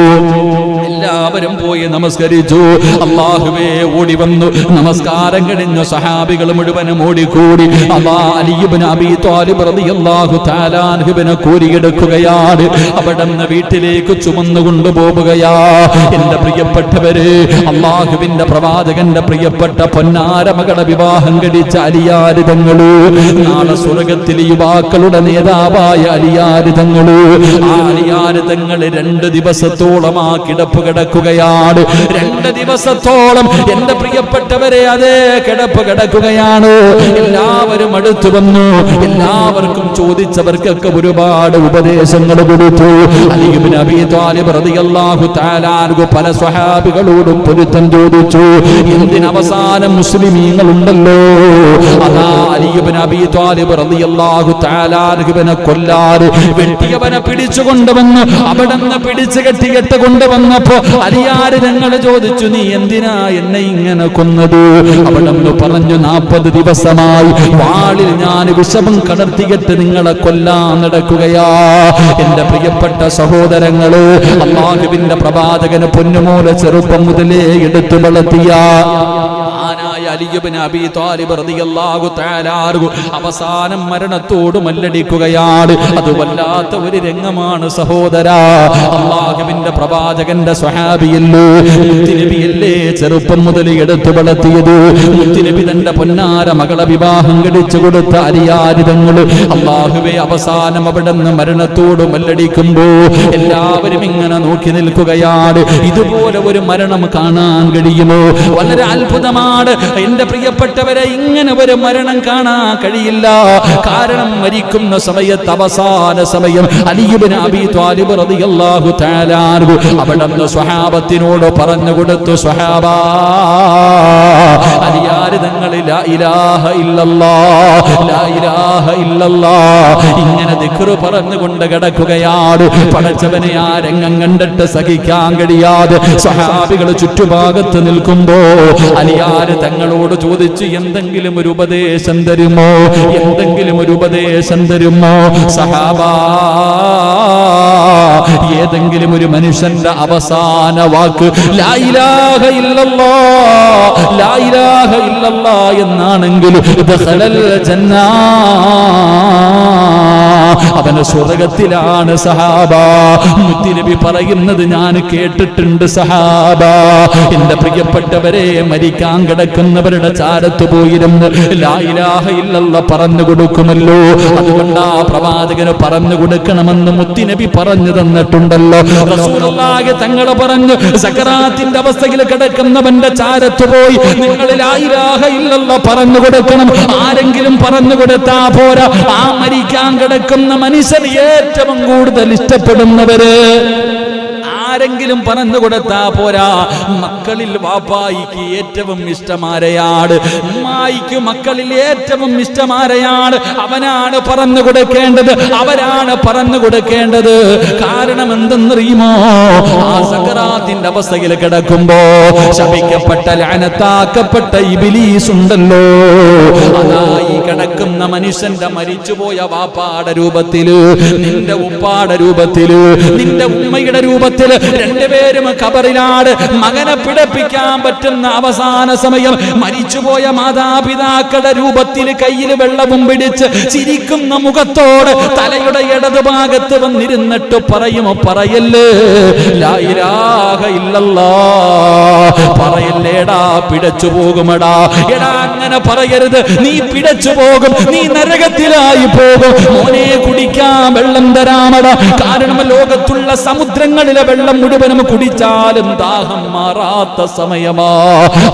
എല്ലാവരും പോയി നമസ്കരിച്ചു. അല്ലാഹുവേ, ഓടി വന്നു. നമസ്കാരം കഴിഞ്ഞു സഹാബികൾ മുഴുവനും ഓടിക്കൂടി അലി ഇബ്നു അബീ ത്വാലിബ് റളിയല്ലാഹു തആല അൻഹുവിനെ കോരിയെടുക്കുകയാണ്. അവിടുന്ന് വീട്ടിലേക്ക് ചുമന്നു കൊണ്ടുപോവുകയാ. എന്റെ പ്രിയപ്പെട്ടവര്, അല്ലാഹുവിന്റെ പ്രവാചകന്റെ പ്രിയപ്പെട്ട പൊന്നാര മകളുടെ വിവാഹം കഴിച്ച അലിയാര് തങ്ങള്, നാളെ സ്വർഗത്തിൽ യുവാക്കളുടെ നേതാവായ അലിയാര് തങ്ങള്, ആ അലിയാര് തങ്ങള് 2 ദിവസത്തോളം ആ കിടപ്പ് കിടക്കുകയാണ്. 2 ദിവസത്തോളം എന്റെ പ്രിയപ്പെട്ടവരെ അതേ കിടപ്പ് കിടക്കുകയാണ്. എല്ലാവരും അടുത്തു വന്നു. എല്ലാവർക്കും ചോദിച്ചവർക്കൊക്കെ ഒരുപാട് ഉപദേശങ്ങൾ കൊടുത്തു. അലി ഇബ്നു അബീ ത്വാലിബ് റളിയല്ലാഹു തആല അൻഹു പല സ്വഹാബികളോടും പൊരുത്തം ചോദിച്ചു. എന്തിനവസാനം മുസ്ലിമീങ്ങൾ ഉണ്ടല്ലോ, അതാ അലി ഇബ്നു അബീ ത്വാലിബ് റളിയല്ലാഹു തആല അൻഹുവിനെ കൊല്ലാറ് വെട്ടിയവനെ പിടിച്ചു കൊണ്ടുവന്ന് അവിടെന്ന് പിടിച്ചു കെട്ടിയിട്ട് കൊണ്ടുവന്നപ്പോ അലിയാര് ഞങ്ങൾ ചോദിച്ചു, നീ എന്തിനാ എന്നെ ഇങ്ങനെ കൊന്നത്? അവിടെന്ന് പറഞ്ഞു, 40 ദിവസമായി വാളിൽ ഞാൻ വിഷമം കടർത്തിയിട്ട് നിങ്ങളെ കൊല്ലാൻ നടക്കുകയാ. എന്റെ പ്രിയപ്പെട്ട സഹോദരങ്ങള്, അല്ലാഹുവിന്റെ പ്രവാചകന് പൊന്നുമോല ചെറുപ്പം മുതലേ എടുത്തു വളർത്തിയ അലി ഇബ്നു അബീ ത്വാലിബ് റളിയല്ലാഹു തആല അൻഹു അവസാനം മരണത്തോട് മല്ലടിക്കുകയാണ്. അത് വല്ലാത്ത ഒരു രംഗമാണ് സഹോദരാ. അല്ലാഹുവിന്റെ പ്രവാചകന്റെ സ്വഹാബിയല്ലേ, മുത്തുനബിയല്ലേ ചെറുപ്പം മുതൽ എടുത്തു വളർത്തിയത്. മുത്തുനബി തന്റെ പൊന്നാര മകളെ വിവാഹം കഴിച്ചു കൊടുത്ത അലിയാരിതങ്ങള് അല്ലാഹുവേ, അവസാനം അവിടുന്ന് മരണത്തോട് മല്ലടിക്കുമ്പോ എല്ലാവരും ഇങ്ങനെ നോക്കി നിൽക്കുകയാണ്. ഇതുപോലെ ഒരു മരണം കാണാൻ കഴിയുമോ? വളരെ അത്ഭുതമാണ് എന്റെ പ്രിയപ്പെട്ടവരെ. ഇങ്ങനെ ഒരു മരണം കാണാൻ കഴിയില്ല. കാരണം മരിക്കുന്ന സമയത്ത് അവസാന സമയം അലി ഇബ്നു അബീ ത്വാലിബ് റളിയല്ലാഹു തആല അൻഹു അവിടുന്ന് സ്വഹാബത്തിനോട് പറഞ്ഞു കൊടുത്തു, സ്വഹാബാ, അലിയാര് തങ്ങൾ ലാ ഇലാഹ ഇല്ലല്ലാഹ്, ലാ ഇലാഹ ഇല്ലല്ലാഹ് ഇങ്ങനെ ദിക്റ് പറഞ്ഞുകൊണ്ട് കിടക്കുകയാണ്. പടച്ചവനെ ആ രംഗം കണ്ടിട്ട് സഹിക്കാൻ കഴിയാതെ സ്വഹാബികൾ ചുറ്റുഭാഗത്ത് നിൽക്കുമ്പോ അലിയാര് തങ്ങളോട് ചോദിച്ചു, എന്തെങ്കിലും ഒരു ഉപദേശം തരുമോ? എന്തെങ്കിലും ഒരു ഉപദേശം തരുമോ? സഹാബാ, ഏതെങ്കിലും ഒരു മനുഷ്യന്റെ അവസാന വാക്ക് ലാ ഇലാഹ ഇല്ലല്ലാഹ്, ലാ ഇലാഹ ഇല്ലല്ലാഹ് എന്നാണെങ്കിൽ ദഖലൽ ജന്ന, അവന് സ്വർഗത്തിലാണ് സഹാബ. മുത്തുനബി പറയുന്നത് ഞാൻ കേട്ടിട്ടുണ്ട് സഹാബ. എന്റെ പ്രിയപ്പെട്ടവരെ, മരിക്കാൻ കിടക്കുന്നവരുടെ ചാരത്ത് പോയിരുന്ന് ലാ ഇലാഹ ഇല്ലല്ലാഹ് പറഞ്ഞു കൊടുക്കുമല്ലോ. അതുകൊണ്ട് ആ പ്രവാചകന് പറഞ്ഞു കൊടുക്കണമെന്ന് മുത്തുനബി പറഞ്ഞു തന്നിട്ടുണ്ടല്ലോ. റസൂലുള്ളാഹി തങ്ങൾ പറഞ്ഞു, സക്കറാത്തിന്റെ അവസ്ഥയിൽ കിടക്കുന്നവന്റെ ചാരത്ത് പോയി നിങ്ങൾ ലാ ഇലാഹ ഇല്ലല്ലാഹ് പറഞ്ഞു കൊടുക്കണം. ആരെങ്കിലും പറഞ്ഞു കൊടുത്താ പോരാ, ആ മരിക്കാൻ കിടക്കുന്ന മനുഷ്യൻ ഏറ്റവും കൂടുതൽ ഇഷ്ടപ്പെടുന്നവര് ആരെങ്കിലും പറഞ്ഞു കൊടുത്താ പോരാ. മക്കളിൽ വാപ്പായിക്ക് ഏറ്റവും ഇഷ്ടമാരെയാണ്, ഉമ്മായിക്ക് മക്കളിൽ ഏറ്റവും ഇഷ്ടമാരെയാണ്. അവനാണ് പറഞ്ഞു കൊടുക്കേണ്ടത്, അവരാണ് പറഞ്ഞു കൊടുക്കേണ്ടത്. കാരണം എന്തെന്നറിയുമോ? ആ സക്കറാത്തിന്റെ അവസ്ഥയിൽ കിടക്കുമ്പോ ശപിക്കപ്പെട്ട ലഅനത്താക്കപ്പെട്ട ഇബ്ലീസ് ഉണ്ടല്ലോ, അതായി കിടക്കുന്ന മനുഷ്യന്റെ മരിച്ചുപോയ വാപ്പാടെ രൂപത്തില്, നിന്റെ ഉപ്പാടെ രൂപത്തില്, നിന്റെ ഉമ്മയുടെ രൂപത്തില് രണ്ടുപേരും ഖബറിലാണ്. മകനെ പിടപ്പിക്കാൻ പറ്റുന്ന അവസാന സമയം മരിച്ചുപോയ മാതാപിതാക്കളുടെ രൂപത്തിൽ കയ്യിൽ വെള്ളവും പിടിച്ച് ചിരിക്കുന്ന മുഖത്തോട് തലയുടെ ഇടതുഭാഗത്ത് വന്നിരുന്നിട്ട് പറയല്ലേ ലാ ഇലാഹ ഇല്ലല്ലാഹ്, പറയല്ലേടാ പിടച്ചു പോകുമടാ. എടാ അങ്ങനെ പറയരുത്, നീ പിടച്ചു പോകും, നീ നരകത്തിലായി പോകും. മോനെ കുടിക്കാൻ വെള്ളം തരാമടാ, കാരണം ലോകത്തുള്ള സമുദ്രങ്ങളിലെ വെള്ളം മുഴുവനും കുടിച്ചാലും ദാഹം മാറാത്ത സമയമാ.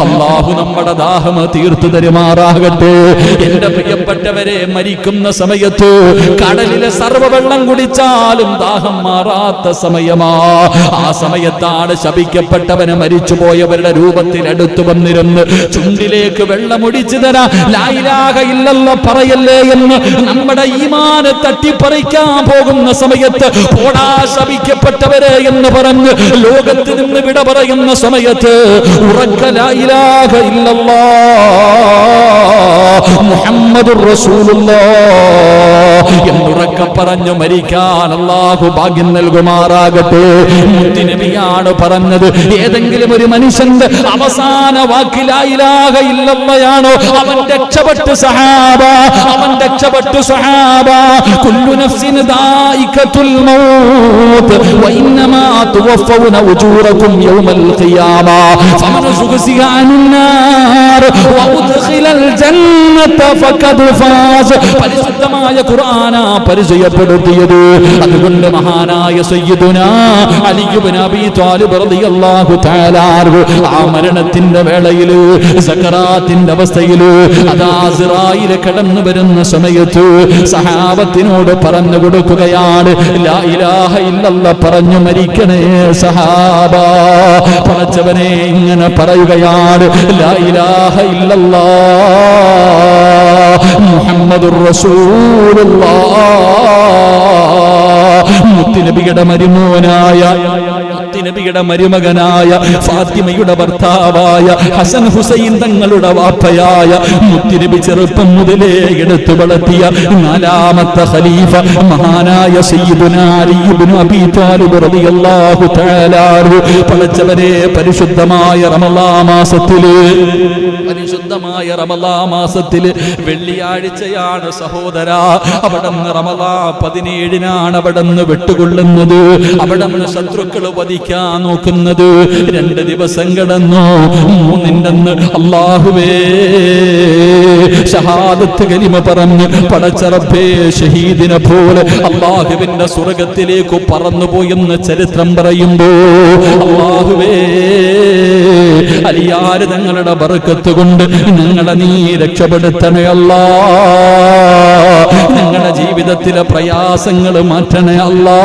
അല്ലാഹു നമ്മുടെ ദാഹം തീർത്തു തരുമാറാകട്ടെ. എന്റെ പ്രിയപ്പെട്ടവരെ, മരിക്കുന്ന സമയത്ത് കടലിലെ സർവ്വ വെള്ളം കുടിച്ചാലും ദാഹം മാറാത്ത സമയമാ. ആ സമയത്താണ് ശപിക്കപ്പെട്ടവന് മരിച്ചുപോയവരുടെ രൂപത്തിൽ അടുത്തു വന്നിരുന്ന് ചുണ്ടിലേക്ക് വെള്ളമൊടിച്ചു തരാ, ലാ ഇലാഹ ഇല്ലല്ലാഹ് പറയല്ലേ എന്ന് നമ്മുടെ ഈമാനെ തട്ടിപ്പറിക്കാൻ പോകുന്ന സമയത്ത് പോടാ ശപിക്കപ്പെട്ടവരെ എന്ന് പറഞ്ഞ് ലോകത്ത് നിന്ന് വിട പറയുന്ന സമയത്ത് ഉറക്ക ലാ ഇലാഹ ഇല്ലല്ലാഹ് മുഹമ്മദുർ റസൂലുള്ളാഹ് എന്നുറക്ക പറഞ്ഞു മരിക്കാൻ അല്ലാഹു ഭാഗ്യം നൽകുമാറാകട്ടെ. മുത്തുനബിയാണ് പറഞ്ഞത്, ഏതെങ്കിലും ഒരു മനുഷ്യന്റെ അവസാന വാക്ക് ലാ ഇലാഹ ഇല്ലല്ലാഹയാണോ അവൻ രക്ഷപ്പെട്ടു സഹാബ, അവൻ രക്ഷപ്പെട്ടു സഹാബ. കുല്ലു നഫ്സിൻ ദായിഖത്തുൽ മൗത്ത് വഇന്നമാ തുവഫൗന ഉജൂറകും യൗമൽ ഖിയാമ ഫമൻ സുഖസിയ അനിൻ നാർ വഉദ്ഖിലൽ ജന്നത ഫഖദ് ഫാസ്. പരിശുദ്ധമായ ഖുർആനാ പരിചയപ്പെടുത്തിയത്. അതുകൊണ്ട് മഹാനായ സയ്യിദുനാ അലി ഇബ്നു അബീ ത്വാലിബ് റളിയല്ലാഹു തആല അൻഹു ആ മരണത്തിന്റെ വേളയിൽ സക്കറാത്തിന്റെ അവസ്ഥയിൽ അതാ ഇസ്രായേൽ കടന്നു വരുന്ന സമയത്ത് സഹാബത്തിനോട് പറഞ്ഞു കൊടുക്കുകയാണ്, ലാ ഇലാഹ ഇല്ലല്ലാഹ് പറഞ്ഞു മരിക്കണേ സഹാബ. പടച്ചവനെ ഇങ്ങനെ പറയുകയാണ്, ലാ ഇലാഹ ഇല്ലല്ലാഹ് മുഹമ്മദുർ റസൂലുള്ളാഹ്. മുത്തുനബിയുടെ മരുമോനായ, മുത്തുനബിയുടെ മരുമകനായ, ഫാത്തിമയുടെ ഭർത്താവായ, ഹസൻ ഹുസൈൻ തങ്ങളുടെ വാപ്പയായ, മുത്തുനബി ചെറുപ്പം മുതലേ എടുത്തു വളർത്തിയ നാലാമത്തെ ഖലീഫ മഹാനായ സയ്യിദുനാ അലി ഇബ്നു അബീ ത്വാലിബ് റളിയല്ലാഹു തആല അൻഹു. പടച്ചവനെ, പരിശുദ്ധമായ റമളാൻ മാസത്തില്, പരിശുദ്ധമായ റമളാൻ മാസത്തില് വെള്ളിയാഴ്ചയാണ് സഹോദരാ. അവിടുന്ന് റമളാൻ 17-നാണ് അവിടുന്ന് വെട്ടുകൊള്ളുന്നത്, അവിടുന്ന് ശത്രുക്കൾ വധിക്കാൻ നോക്കുന്നത്. 2 ദിവസം കിടന്നു. 3-ന്റെ അല്ലാഹുവേ ഷഹാദത്ത് കലിമ പറഞ്ഞ് പടച്ച റബ്ബേ ഷഹീദിനെ പോലെ അല്ലാഹുവിന്റെ സ്വർഗ്ഗത്തിലേക്ക് പറന്നുപോയെന്ന് ചരിത്രം പറയുമ്പോ അല്ലാഹുവേ അലിയാര് തങ്ങളുടെ ബർക്കത്ത് കൊണ്ട് ഞങ്ങളെ നീ രക്ഷപ്പെടുത്തണേ അല്ലാ. ഞങ്ങളുടെ ജീവിതത്തിലെ പ്രയാസങ്ങൾ മാറ്റണേ അല്ലാ.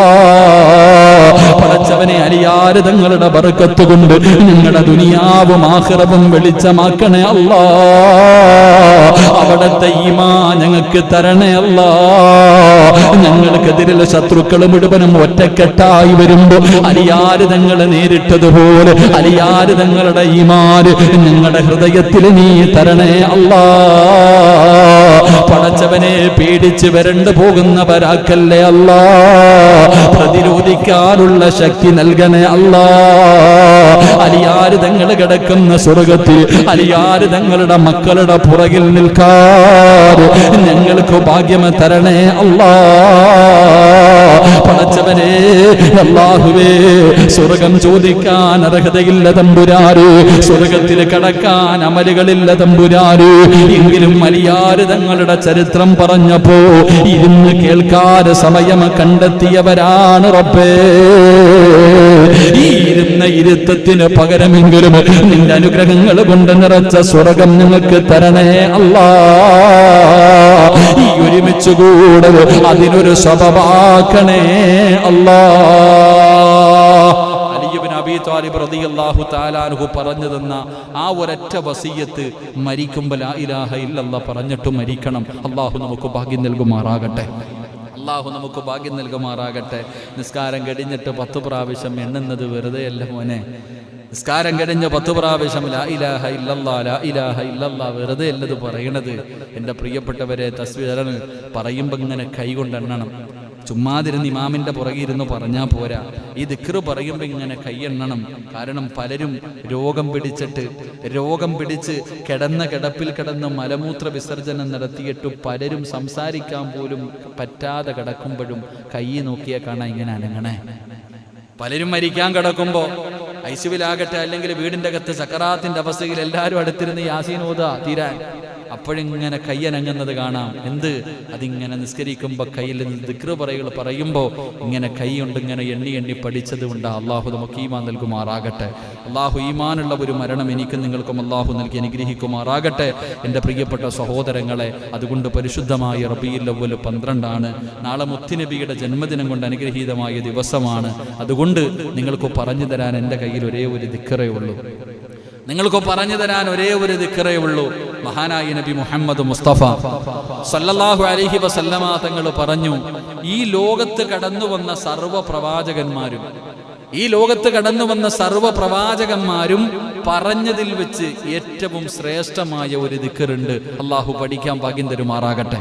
പടച്ചവനെ, അലിയാര് തങ്ങളുടെ ബർക്കത്ത് കൊണ്ട് ഞങ്ങളുടെ ദുനിയാവും ആഖിറവും വെളിച്ചമാക്കണേ അല്ലാ. അവിടത്തെ ഈമാൻ ഞങ്ങൾക്ക് തരണേ അല്ലാ. ഞങ്ങൾക്കെതിരെ ശത്രുക്കൾ മുഴുവനും ഒറ്റക്കെട്ടായി വരുമ്പോ അലിയാര് തങ്ങളെ നേരിട്ടതുപോലെ അലിയാര് തങ്ങളുടെ ഈമാൻ ഞങ്ങളുടെ ഹൃദയത്തിൽ നീ തരണേ അല്ലാ. പടച്ചവനെ, പേടിച്ച് വരണ്ടു പോകുന്നവരാക്കല്ലേ അല്ലാ. പ്രതിരോധിക്കാനുള്ള ശക്തി നൽകണേ അല്ലാ. അലിയാര് തങ്ങൾ കിടക്കുന്ന സ്വർഗത്തിൽ അലിയാര് തങ്ങളുടെ മക്കളുടെ പുറകിൽ നിൽക്കാതെ ഞങ്ങൾക്ക് ഭാഗ്യം തരണേ അല്ലാ. പടച്ചവനെ, അല്ലാഹുവേ, സ്വർഗം ചോദിക്കാൻ അർഹതയില്ല തമ്പുരാര്, സ്വർഗത്തിൽ കടക്കാൻ അമലുകളില്ല തമ്പുരാര്. എങ്കിലും അലിയാര് തങ്ങളുടെ ചരിത്രം പറഞ്ഞപ്പോ ഇരുന്ന് കേൾക്കാതെ സമയം കണ്ടെത്തിയവരാണ് റബ്ബേ. ഈ ഇരുന്ന ഇരുത്തത്തിന് പകരമെങ്കിലും നിന്റെ അനുഗ്രഹങ്ങൾ കൊണ്ട് നിറച്ച സ്വർഗം നിങ്ങൾക്ക് തരണേ അല്ലാ. ഈ ഒരുമിച്ച് കൂടൽ അതിനൊരു സബബാക്കണേ അല്ലാ. അലി ഇബ്നു അബീ ത്വാലിബ് റളിയല്ലാഹു തആല അൻഹു പറഞ്ഞു തന്ന ആ ഒരൊറ്റ വസിയത്ത് മരിക്കുമ്പോൾ ലാ ഇലാഹ ഇല്ലല്ലാഹ് പറഞ്ഞിട്ട് മരിക്കണം. അല്ലാഹു നമുക്ക് ഭാഗ്യം നൽകുമാറാകട്ടെ. അല്ലാഹു നമുക്ക് ഭാഗ്യം നൽകുമാറാകട്ടെ. നിസ്കാരം കഴിഞ്ഞിട്ട് 10 പ്രാവശ്യം എണ്ണുന്നത് വെറുതെ അല്ല മോനെ. നിസ്കാരം കഴിഞ്ഞ് 10 പ്രാവശ്യം ലാ ഇലാഹ ഇല്ലല്ലാഹ് ലാ ഇലാഹ ഇല്ലല്ലാഹ് വെറുതെ അല്ലത് പറയണത്. എൻ്റെ പ്രിയപ്പെട്ടവരെ, തസ്ബീഹ് പറയുമ്പോൾ ഇങ്ങനെ കൈകൊണ്ട് എണ്ണണം. ചുമ്മാതിരുന്ന് ഇമാമിൻ്റെ പുറകെ ഇരുന്ന് പറഞ്ഞാൽ പോരാ. ഈ ദിക്റ് പറയുമ്പോൾ ഇങ്ങനെ കൈയെണ്ണണം. കാരണം പലരും രോഗം പിടിച്ച് കിടന്ന കിടപ്പിൽ കിടന്ന് മലമൂത്ര വിസർജനം നടത്തിയിട്ട് പലരും സംസാരിക്കാൻ പോലും പറ്റാതെ കിടക്കുമ്പോഴും കൈ നോക്കിയാൽ കാണാൻ ഇങ്ങനെ അനങ്ങണേ. പലരും മരിക്കാൻ കിടക്കുമ്പോൾ ഐസിയുവിലാകട്ടെ അല്ലെങ്കിൽ വീടിൻ്റെ അകത്ത് സക്കറാത്തിന്റെ അവസ്ഥയിൽ എല്ലാവരും അടുത്തിരുന്ന് യാസീൻ ഓതാ തീരാൻ, അപ്പോഴിങ്ങനെ കയ്യനങ്ങുന്നത് കാണാം. അതിങ്ങനെ നിസ്കരിക്കുമ്പോൾ കയ്യിൽ നിന്ന് ദിക്റ് പറയുമ്പോൾ ഇങ്ങനെ കൈ കൊണ്ട് ഇങ്ങനെ എണ്ണി പഠിച്ചത് കൊണ്ട് അള്ളാഹു നമുക്ക് ഈമാൻ നൽകുമാറാകട്ടെ. അള്ളാഹു ഈമാനുള്ള ഒരു മരണം എനിക്കും നിങ്ങൾക്കും അള്ളാഹു നൽകി അനുഗ്രഹിക്കുമാറാകട്ടെ. എൻ്റെ പ്രിയപ്പെട്ട സഹോദരങ്ങളെ, അതുകൊണ്ട് പരിശുദ്ധമായ റബീഉൽ അവ്വൽ 12 നാളെ മുത്തുനബിയുടെ ജന്മദിനം കൊണ്ട് അനുഗ്രഹീതമായ ദിവസമാണ്. അതുകൊണ്ട് നിങ്ങൾക്ക് പറഞ്ഞു തരാൻ എൻ്റെ കയ്യിൽ ഒരേ ഒരു ദിക്റേ ഉള്ളൂ. മഹാനായ നബി മുഹമ്മദ് മുസ്തഫ സല്ലല്ലാഹു അലൈഹി വസല്ലമ തങ്ങൾ പറഞ്ഞു, ഈ ലോകത്ത് കടന്നു വന്ന സർവ്വപ്രവാചകന്മാരും പറഞ്ഞതിൽ വെച്ച് ഏറ്റവും ശ്രേഷ്ഠമായ ഒരു ദിക്റുണ്ട്. അള്ളാഹു പഠിക്കാൻ ഭാഗ്യം തരുമാറാകട്ടെ.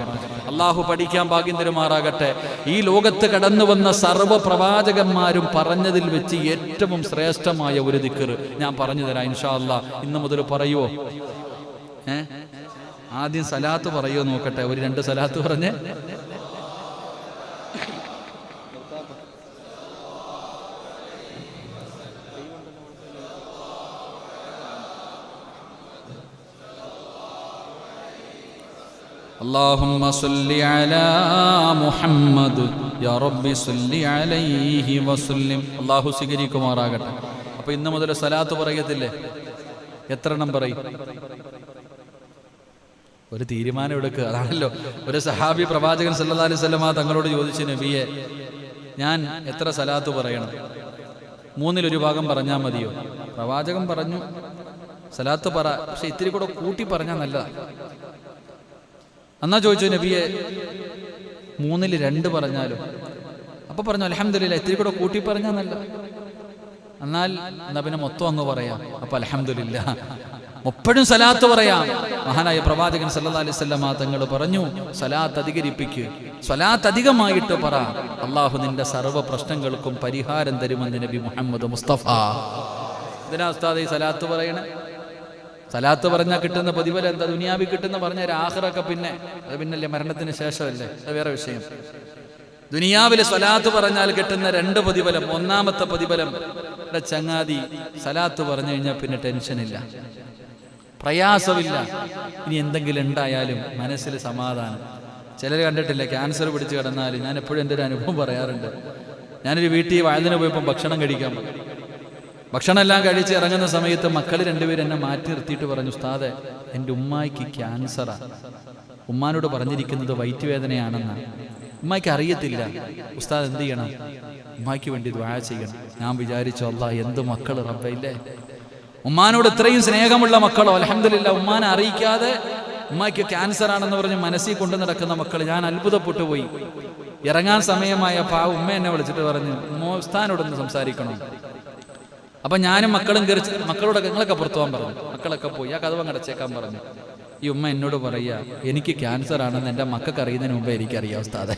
ഈ ലോകത്ത് കടന്നു വന്ന സർവ്വപ്രവാചകന്മാരും പറഞ്ഞതിൽ വെച്ച് ഏറ്റവും ശ്രേഷ്ഠമായ ഒരു ദിക്റ് ഞാൻ പറഞ്ഞു തരാം ഇൻഷാ അല്ലാഹ്. ഇന്ന് മുതൽ പറയുവോ? ആദ്യം സലാത്ത് പറയുമോ നോക്കട്ടെ. ഒരു 2 സലാത്ത് പറഞ്ഞേ. اللهم صل على محمد يا رب صل عليه وسلم. അല്ലാഹു സ്വീകരിക്കുമാറാകട്ടെ. അപ്പോൾ ഇന്ന് മുതൽ സലാത്ത് പറയത്തില്ലേ? എത്ര എണ്ണം പറയും? ഒരു തീരുമാനം എടുക്കുക. അതാണല്ലോ ഒരു സഹാബി പ്രവാചകൻ സല്ലല്ലാഹു അലൈഹി വസല്ലമ തങ്ങളോട് ചോദിച്ചു, നബിയെ ഞാൻ എത്ര സലാത്ത് പറയണം? 3-1 ഭാഗം പറഞ്ഞാൽ മതിയോ? പ്രവാചകൻ പറഞ്ഞു, സലാത്ത് പറ, പക്ഷെ ഇത്തിരി കൂടെ കൂട്ടി പറഞ്ഞാൽ നല്ലതാണ്. എന്നാ ചോദിച്ചു, നബിയെ 3-2 പറഞ്ഞാലോ? അപ്പൊ പറഞ്ഞു, അൽഹംദുലില്ലാ, ഇത്തിരി കൂടെ കൂട്ടി പറഞ്ഞാൽ നല്ല. എന്നാൽ എന്നാ പിന്നെ മൊത്തം അങ്ങ് പറയാം. അപ്പൊ അൽഹംദുലില്ലാ, എപ്പോഴും സലാത്ത് പറയാം. മഹാനായ പ്രവാചകൻ സല്ലല്ലാഹു അലൈഹി വസല്ലമ തങ്ങൾ പറഞ്ഞു, സലാത്ത് അധികരിപ്പിക്ക്, സലാത്ത് അധികമായിട്ട് പറ, അള്ളാഹു നിന്റെ സർവ്വ പ്രശ്നങ്ങൾക്കും പരിഹാരം തരുമെന്ന് നബി മുഹമ്മദ് മുസ്തഫ. ഇതിനാ ഉസ്താദ് ഈ സലാത്ത് പറയണേ? സലാത്ത് പറഞ്ഞാൽ കിട്ടുന്ന പ്രതിഫലം എന്താ? ദുനിയാവിൽ കിട്ടുന്ന പറഞ്ഞ ആഖിറൊക്കെ അത് പിന്നല്ലേ, മരണത്തിന് ശേഷമല്ലേ, അത് വേറെ വിഷയം. ദുനിയാവിലെ സലാത്ത് പറഞ്ഞാൽ കിട്ടുന്ന 2 പ്രതിഫലം. ഒന്നാമത്തെ പ്രതിഫലം, ചങ്ങാതി സലാത്ത് പറഞ്ഞു കഴിഞ്ഞാൽ പിന്നെ ടെൻഷനില്ല, പ്രയാസമില്ല. ഇനി എന്തെങ്കിലും ഉണ്ടായാലും മനസ്സിൽ സമാധാനം. ചിലർ കണ്ടിട്ടില്ല, ക്യാൻസർ പിടിച്ച് കിടന്നാൽ, ഞാൻ എപ്പോഴും എൻ്റെ ഒരു അനുഭവം പറയാറുണ്ട്. ഞാനൊരു വീട്ടിൽ വയലിന് പോയപ്പോൾ ഭക്ഷണം കഴിക്കാൻ പോയി. ഭക്ഷണം എല്ലാം കഴിച്ച് ഇറങ്ങുന്ന സമയത്ത് മക്കൾ 2 പേര് എന്നെ മാറ്റി നിർത്തിയിട്ട് പറഞ്ഞു, ഉസ്താദെ എൻ്റെ ഉമ്മായിക്ക് ക്യാൻസറാണ്, ഉമ്മാനോട് പറഞ്ഞിരിക്കുന്നത് വയറ്റുവേദനയാണെന്നാണ്, ഉമ്മായിക്ക് അറിയത്തില്ല, ഉസ്താദ് എന്ത് ചെയ്യണം? ഉമ്മായിക്ക് വേണ്ടി ദുആ ചെയ്യണം. ഞാൻ വിചാരിച്ചു, അല്ലാഹ് എന്ത് മക്കൾ റബ്ബേ, ഉമ്മാനോട് ഇത്രയും സ്നേഹമുള്ള മക്കളോ. അൽഹംദുലില്ലാ, ഉമ്മാനെ അറിയിക്കാതെ ഉമ്മായിക്ക് ക്യാൻസർ ആണെന്ന് പറഞ്ഞ് മനസ്സിൽ കൊണ്ടു നടക്കുന്ന മക്കൾ. ഞാൻ അത്ഭുതപ്പെട്ടു പോയി. ഇറങ്ങാൻ സമയമായപ്പോൾ ആ ഉമ്മ എന്നെ വിളിച്ചിട്ട് പറഞ്ഞു, ഉസ്താദിനോടൊന്ന് സംസാരിക്കണം. അപ്പൊ ഞാനും മക്കളും മക്കളോട് നിങ്ങളൊക്കെ പുറത്തു പോകാൻ പറഞ്ഞു. മക്കളൊക്കെ പോയി. ആ കതവം അടച്ചേക്കാൻ പറഞ്ഞു. ഈ ഉമ്മ എന്നോട് പറയാ, എനിക്ക് ക്യാൻസർ ആണെന്ന് എൻ്റെ മക്കൾക്ക് അറിയുന്നതിന് മുമ്പേ എനിക്കറിയാം ഉസ്താദെ.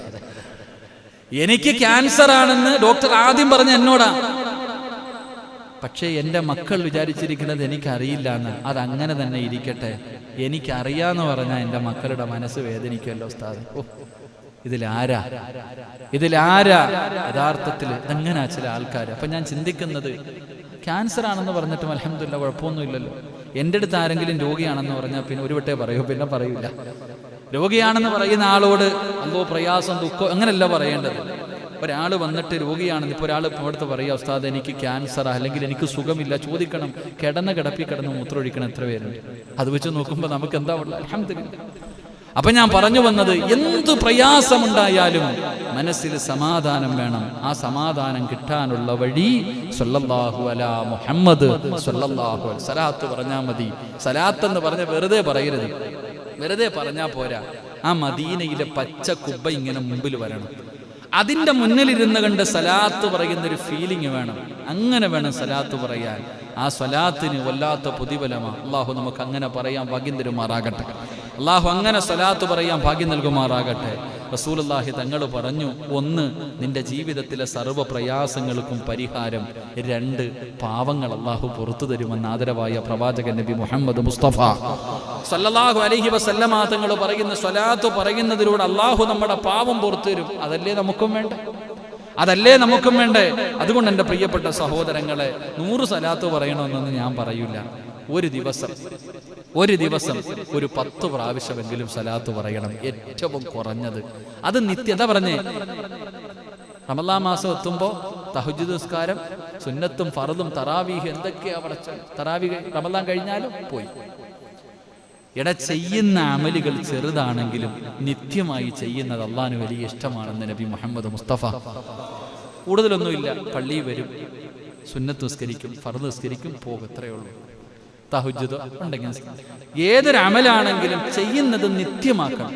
എനിക്ക് ക്യാൻസർ ആണെന്ന് ഡോക്ടർ ആദ്യം പറഞ്ഞ എന്നോടാ. പക്ഷേ എൻ്റെ മക്കൾ വിചാരിച്ചിരിക്കുന്നത് എനിക്കറിയില്ല എന്ന്. അതങ്ങനെ തന്നെ ഇരിക്കട്ടെ, എനിക്കറിയാന്ന് പറഞ്ഞാൽ എൻ്റെ മക്കളുടെ മനസ്സ് വേദനിക്കുമല്ലോ ഉസ്താദ്. ഇതിലാരാ യഥാർത്ഥത്തിൽ എങ്ങനെയാ ചില ആൾക്കാർ. അപ്പൊ ഞാൻ ചിന്തിക്കുന്നത്, ക്യാൻസർ ആണെന്ന് പറഞ്ഞിട്ടും അൽഹംദുലില്ലാ കുഴപ്പമൊന്നുമില്ലല്ലോ. എൻ്റെ അടുത്ത് ആരെങ്കിലും രോഗിയാണെന്ന് പറഞ്ഞാൽ പിന്നെ ഒരു വട്ടേ പറയൂ, പിന്നെ പറയൂല. രോഗിയാണെന്ന് പറയുന്ന ആളോട് എന്തോ പ്രയാസം, ദുഃഖം അങ്ങനെയല്ല പറയേണ്ടത്. ഒരാൾ വന്നിട്ട് രോഗിയാണെന്ന്, ഇപ്പോൾ ഒരാൾ അടുത്ത് പറയുക, ഉസ്താദ് എനിക്ക് ക്യാൻസർ അല്ലെങ്കിൽ എനിക്ക് സുഖമില്ല, ചോദിക്കണം, കിടപ്പിൽ കിടന്ന് മൂത്രമൊഴിക്കണം എത്ര പേരുണ്ട്? അത് വെച്ച് നോക്കുമ്പോൾ നമുക്ക് എന്താ ഉള്ളത്? അൽഹംദുലില്ലാ. അപ്പൊ ഞാൻ പറഞ്ഞു വന്നത്, എന്ത് പ്രയാസമുണ്ടായാലും മനസ്സിൽ സമാധാനം വേണം. ആ സമാധാനം കിട്ടാനുള്ള വഴി സ്വല്ലല്ലാഹു അലാ മുഹമ്മദ് സ്വല്ലല്ലാഹു അലൈഹി സലാത്ത് പറഞ്ഞാൽ മതി. സലാത്ത് എന്ന് പറഞ്ഞ വെറുതെ പറയരുത്, വെറുതെ പറഞ്ഞാൽ പോരാ. ആ മദീനയിലെ പച്ച കുബ്ബ ഇങ്ങനെ മുമ്പിൽ വരണം. അതിൻ്റെ മുന്നിലിരുന്ന് കണ്ട് സലാത്ത് പറയുന്നൊരു ഫീലിംഗ് വേണം. അങ്ങനെ വേണം സലാത്ത് പറയാൻ. ആ സ്വലാത്തിന് വല്ലാത്ത പ്രതിഫലമാണ്. അള്ളാഹു നമുക്ക് അങ്ങനെ പറയാൻ ഭാഗ്യം തരുമാറാകട്ടെ. അള്ളാഹു അങ്ങനെ സ്വലാത്ത് പറയാൻ ഭാഗ്യം നൽകുമാറാകട്ടെ. റസൂലുള്ളാഹി തങ്ങൾ പറഞ്ഞു, ഒന്ന്, നിന്റെ ജീവിതത്തിലെ സർവ്വ പ്രയാസങ്ങൾക്കും പരിഹാരം. രണ്ട്, പാവങ്ങൾ അള്ളാഹു പുറത്തു തരുമെന്ന് ആദരവായ പ്രവാചകൻ നബി മുഹമ്മദ് മുസ്തഫ സല്ലല്ലാഹു അലൈഹി വസല്ലമ തങ്ങൾ പറയുന്ന സ്വലാത്ത് പറയുന്നതിലൂടെ അള്ളാഹു നമ്മുടെ പാവം പുറത്തു തരും. അതല്ലേ നമുക്കും വേണ്ടേ? അതല്ലേ നമുക്കും വേണ്ടേ? അതുകൊണ്ട് എൻ്റെ പ്രിയപ്പെട്ട സഹോദരങ്ങളെ, 100 സ്വലാത്ത് പറയണമെന്നൊന്നും ഞാൻ പറയൂല. ഒരു ദിവസം ഒരു 10 പ്രാവശ്യമെങ്കിലും സ്വലാത്ത് പറയണം, ഏറ്റവും കുറഞ്ഞത്. അത് നിത്യത പറഞ്ഞേ. റമളാൻ മാസം എത്തുമ്പോൾ തഹജ്ജുദ് നിസ്കാരം, സുന്നത്തും ഫർദും തറാവീഹ് എന്തൊക്കെയാ പഠിച്ച. തറാവീഹ് റമളാൻ കഴിഞ്ഞാലും പോയി. ചെയ്യുന്ന അമലുകൾ ചെറുതാണെങ്കിലും നിത്യമായി ചെയ്യുന്നത് അള്ളാഹുവിന് വലിയ ഇഷ്ടമാണെന്ന് നബി മുഹമ്മദ് മുസ്തഫ. കൂടുതലൊന്നുമില്ല, പള്ളിയിൽ വരും, സുന്നത്ത് നിസ്കരിക്കും, ഫർദ് നിസ്കരിക്കും, പോകും, ഇത്രയേ ഉള്ളൂ. തഹജ്ജുദ് ഉണ്ടെങ്കിൽ ഏതൊരു അമലാണെങ്കിലും ചെയ്യുന്നത് നിത്യമാക്കണം.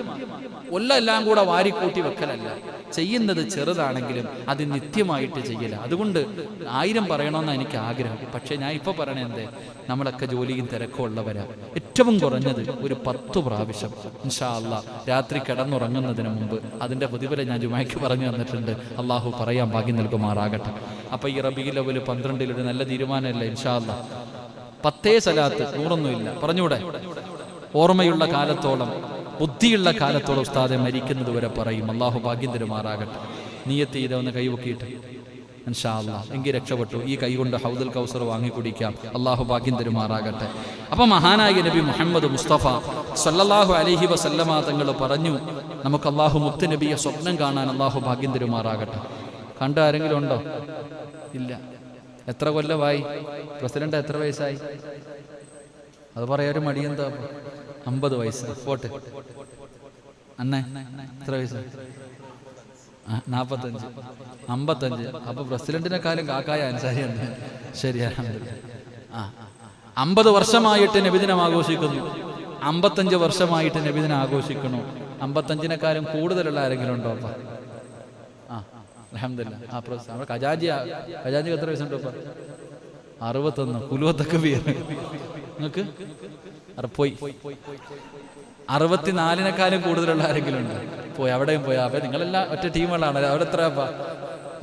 എല്ലാം കൂടെ വാരിക്കൂട്ടി വെക്കലല്ല. ചെയ്യുന്നത് ചെറുതാണെങ്കിലും അത് നിത്യമായിട്ട് ചെയ്യല. അതുകൊണ്ട് 1000 പറയണമെന്നാണ് എനിക്ക് ആഗ്രഹം. പക്ഷെ ഞാൻ ഇപ്പൊ പറയണേ, എന്തേ, നമ്മളൊക്കെ ജോലിയും തിരക്കും ഉള്ളവരാ. ഏറ്റവും കുറഞ്ഞത് ഒരു 10 പ്രാവശ്യം ഇൻഷാ അല്ലാഹ് രാത്രി കിടന്നുറങ്ങുന്നതിന് മുമ്പ് അതിന്റെ പ്രതിഫലം ഞാൻ ജുമായ്ക്ക് പറഞ്ഞു തന്നിട്ടുണ്ട്. അള്ളാഹു പറയാൻ ഭാഗ്യം നൽകുമാറാകട്ടെ. അപ്പൊ ഈ റബീഉൽ അവ്വൽ 12 ഒരു നല്ല തീരുമാനമല്ലേ ഇൻഷാ അല്ലാഹ്. 10 സ്വലാത്ത്, 100ഒന്നുമില്ല, പറഞ്ഞൂടെ? ഓർമ്മയുള്ള കാലത്തോളം, ബുദ്ധിയുള്ള കാലത്തോളം ഉസ്താദെ മരിക്കുന്നത് വരെ പറയും. അള്ളാഹു ഭാഗ്യം തരുമാറാകട്ടെ. നിയ്യത്ത് ചെയ്ത ഒന്ന് കൈവക്കിയിട്ട് ഇൻഷാ അല്ലാഹ്, എങ്കിൽ രക്ഷപ്പെട്ടു. ഈ കൈ കൊണ്ട് ഹൗദുൽ കൗസർ വാങ്ങി കുടിക്കാം. അള്ളാഹു ഭാഗ്യം തരുമാറാകട്ടെ. അപ്പൊ മഹാനായ നബി മുഹമ്മദ് മുസ്തഫ സല്ലല്ലാഹു അലൈഹി വസല്ലമ തങ്ങൾ പറഞ്ഞു, നമുക്ക് അള്ളാഹു മുത്ത് നബിയെ സ്വപ്നം കാണാൻ അള്ളാഹു ഭാഗ്യം തരുമാറാകട്ടെ. കണ്ട ആരെങ്കിലും ഉണ്ടോ? ഇല്ല. എത്ര കൊല്ലമായി? പ്രസിഡന്റ് എത്ര വയസ്സായി? അത് പറയാനും മടിയെന്താ? 50 വയസ്സ്. പോട്ടെ അന്നേ എത്ര വയസ്സ്? 45, 55. അപ്പൊ പ്രസിഡന്റിനെക്കാളും കാക്കായ അൻസാരി എന്ന്. ശരി, അൽഹംദുലില്ലാഹ്. 50 വർഷമായിട്ട് നബിദിനം ആഘോഷിക്കുന്നു. 55 വർഷമായിട്ട് നബിദിനം ആഘോഷിക്കുന്നു. 55-നെക്കാളും കൂടുതലുള്ള ആരെങ്കിലും ഉണ്ടോ? അപ്പൊ അൽഹംദുലില്ലാഹ്. നമ്മുടെ ഖജാജിക്ക് എത്ര വയസ്സുണ്ടോ? ഇപ്പൊ 61. കുലുവത്തൊക്കെ നിങ്ങൾക്ക് പോയി. 64-നെക്കാളും കൂടുതലുള്ള ആരെങ്കിലും ഉണ്ട്? പോയി. അവിടെയും പോയി. അപ്പൊ നിങ്ങളെല്ലാം ഒറ്റ ടീമുകളാണ്. അവിടെ എത്ര?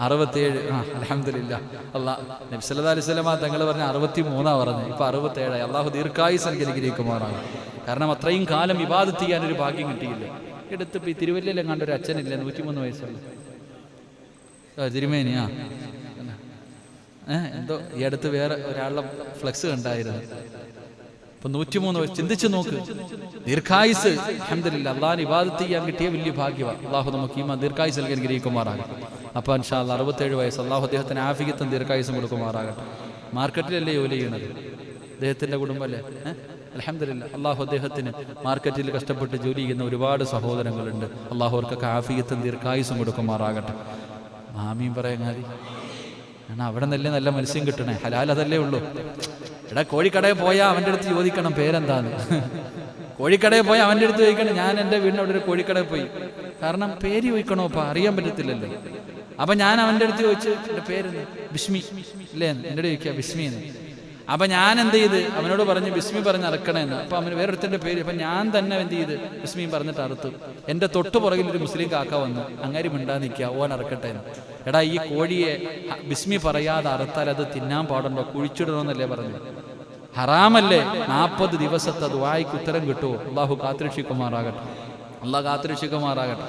67. അൽഹംദുലില്ലാഹ്. നബി സല്ലല്ലാഹു അലൈഹി വസല്ലം തങ്ങൾ പറഞ്ഞ 63 പറഞ്ഞു. ഇപ്പൊ 67. അള്ളാഹു ദീർഘായുസ്സ് അനുഗ്രഹിക്കുമാറാണ്. കാരണം അത്രയും കാലം ഇബാദത്ത് ചെയ്യാനൊരു ഭാഗ്യം കിട്ടിയില്ല. എടുത്ത് ഈ തിരുവല്ലയിലും കണ്ട ഒരു അച്ഛനില്ല, 103 വയസ്സുള്ള തിരുമേനിയാ. എന്തോ ഈ അടുത്ത് വേറെ ഒരാളുടെ ഫ്ലെക്സ് കണ്ടായിരുന്നു. ഇപ്പൊ 103 വയസ്സ്. ചിന്തിച്ചു നോക്ക്, ദീർഘായുസ്. അൽഹംദുലില്ലാഹ്, അള്ളാഹുവിനെ ഇബാദത്ത് ചെയ്യാൻ കിട്ടിയ വലിയ ഭാഗ്യമാണ്. അള്ളാഹു നമുക്ക് ഈ ദീർഘായുസ് അനുഗ്രഹിക്കുമാറാകട്ടെ. അപ്പൊ ഇൻഷാ അല്ലാഹ് 67 വയസ്സ്. അള്ളാഹു അദ്ദേഹത്തിന് ആഫിയത്തും ദീർഘായുസും കൊടുക്കുമാറാകട്ടെ. മാർക്കറ്റിലല്ലേ ജോലി ചെയ്യണത്? അദ്ദേഹത്തിന്റെ കുടുംബമല്ലേ? അൽഹംദുലില്ലാഹ്, അള്ളാഹു അദ്ദേഹത്തിന് മാർക്കറ്റിൽ കഷ്ടപ്പെട്ട് ജോലി ചെയ്യുന്ന ഒരുപാട് സഹോദരങ്ങളുണ്ട്. അള്ളാഹു അവർക്കൊക്കെ ആഫിയത്തും ദീർഘായുസും കൊടുക്കുമാറാകട്ടെ. ആമീൻ പറയാൻ മതി. കാരണം അവിടെ നിന്നല്ലേ നല്ല മത്സ്യം കിട്ടണേ. ഹലാൽ അതല്ലേ ഉള്ളൂ. എടാ, കോഴിക്കടയിൽ പോയാൽ അവൻ്റെ അടുത്ത് ചോദിക്കണം പേരെന്താന്ന്. കോഴിക്കടയിൽ പോയാൽ അവൻ്റെ അടുത്ത് ചോദിക്കണം. ഞാൻ എൻ്റെ വീടിൻ്റെ അവിടെ ഒരു കോഴിക്കടയിൽ പോയി. കാരണം പേര് ചോദിക്കണോ? ഇപ്പം അറിയാൻ പറ്റത്തില്ലല്ലോ. അപ്പൊ ഞാൻ അവൻ്റെ അടുത്ത് ചോദിച്ചു, എൻ്റെ പേരെന്ന്? ബിസ്മി ഇല്ലേ? എൻ്റെ അടുത്ത് ചോദിക്കുക ബിസ്മി എന്ന്. അപ്പൊ ഞാൻ എന്ത് ചെയ്ത് അവനോട് പറഞ്ഞു ബിസ്മി പറഞ്ഞ് അറക്കണേന്ന്. അപ്പൊ അവന് വേറൊരുത്തൻ്റെ പേര്. അപ്പൊ ഞാൻ തന്നെ എന്ത് ചെയ്ത് ബിസ്മി പറഞ്ഞിട്ട് അറുത്തു. എൻ്റെ തൊട്ട് പുറകിൽ ഒരു മുസ്ലിം കാക്ക വന്ന്, അങ്ങാരി മിണ്ടാ നിൽക്കുക, ഓൻ അറക്കട്ടെ എന്ന്. എടാ, ഈ കോഴിയെ ബിസ്മി പറയാതെ അറുത്താൽ അത് തിന്നാൻ പാടുണ്ടോ? കുഴിച്ചിടണമെന്നല്ലേ പറഞ്ഞു? ഹറാമല്ലേ? 40 ദിവസത്തെ ദുആയ്ക്ക് ഉത്തരം കിട്ടുമോ? അള്ളാഹു കാത്തുരക്ഷിക്കുമാറാകട്ടെ. അള്ളാഹ് കാത്തുരക്ഷിക്കുമാറാകട്ടെ.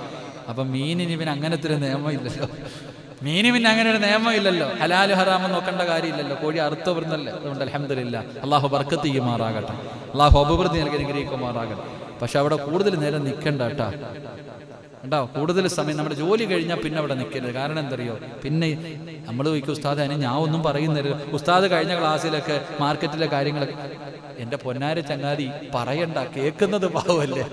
അപ്പൊ മീനിന് ഇവന് അങ്ങനത്തെ ഒരു നിയമം ഇല്ലല്ലോ. മീന് പിന്നെ അങ്ങനെ ഒരു നിയമം ഇല്ലല്ലോ. ഹലാല് ഹറാമ് നോക്കേണ്ട കാര്യമില്ലല്ലോ. കോഴി അറുത്ത് വരുന്നല്ലേ. അതുകൊണ്ട് അൽഹംദുലില്ലാഹ്, അള്ളാഹു ബർക്കത്ത് ചെയ്യുമാറാകട്ടെ. അള്ളാഹു അഭിവൃദ്ധി അനുഗ്രഹിക്കുമാറാകട്ടെ. പക്ഷെ അവിടെ കൂടുതൽ നേരം നിൽക്കണ്ട കേട്ടാ. കേട്ടോ, കൂടുതൽ സമയം നമ്മുടെ ജോലി കഴിഞ്ഞാൽ പിന്നെ അവിടെ നിൽക്കരുത്. കാരണം എന്തറിയോ? പിന്നെ നമ്മൾ ചോദിക്കും, ഉസ്താദ് അതിന് ഞാൻ ഒന്നും പറയുന്നില്ല. ഉസ്താദ് കഴിഞ്ഞ ക്ലാസ്സിലൊക്കെ മാർക്കറ്റിലെ കാര്യങ്ങളൊക്കെ. എൻ്റെ പൊന്നാര ചങ്ങാതി പറയണ്ട, കേൾക്കുന്നത് പാവല്ലേ,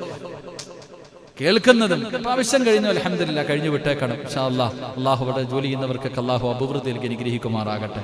കേൾക്കുന്നതും ആവശ്യം കഴിഞ്ഞു. അൽഹംദുലില്ലാഹ്, കഴിഞ്ഞു വിട്ടേക്കണം. ഇൻഷാ അല്ലാഹ്. അള്ളാഹു അവിടെ ജോലി ചെയ്യുന്നവർക്കൊക്കെ അള്ളാഹു അഭിവൃദ്ധിയിൽ അനുഗ്രഹിക്കുമാറാകട്ടെ.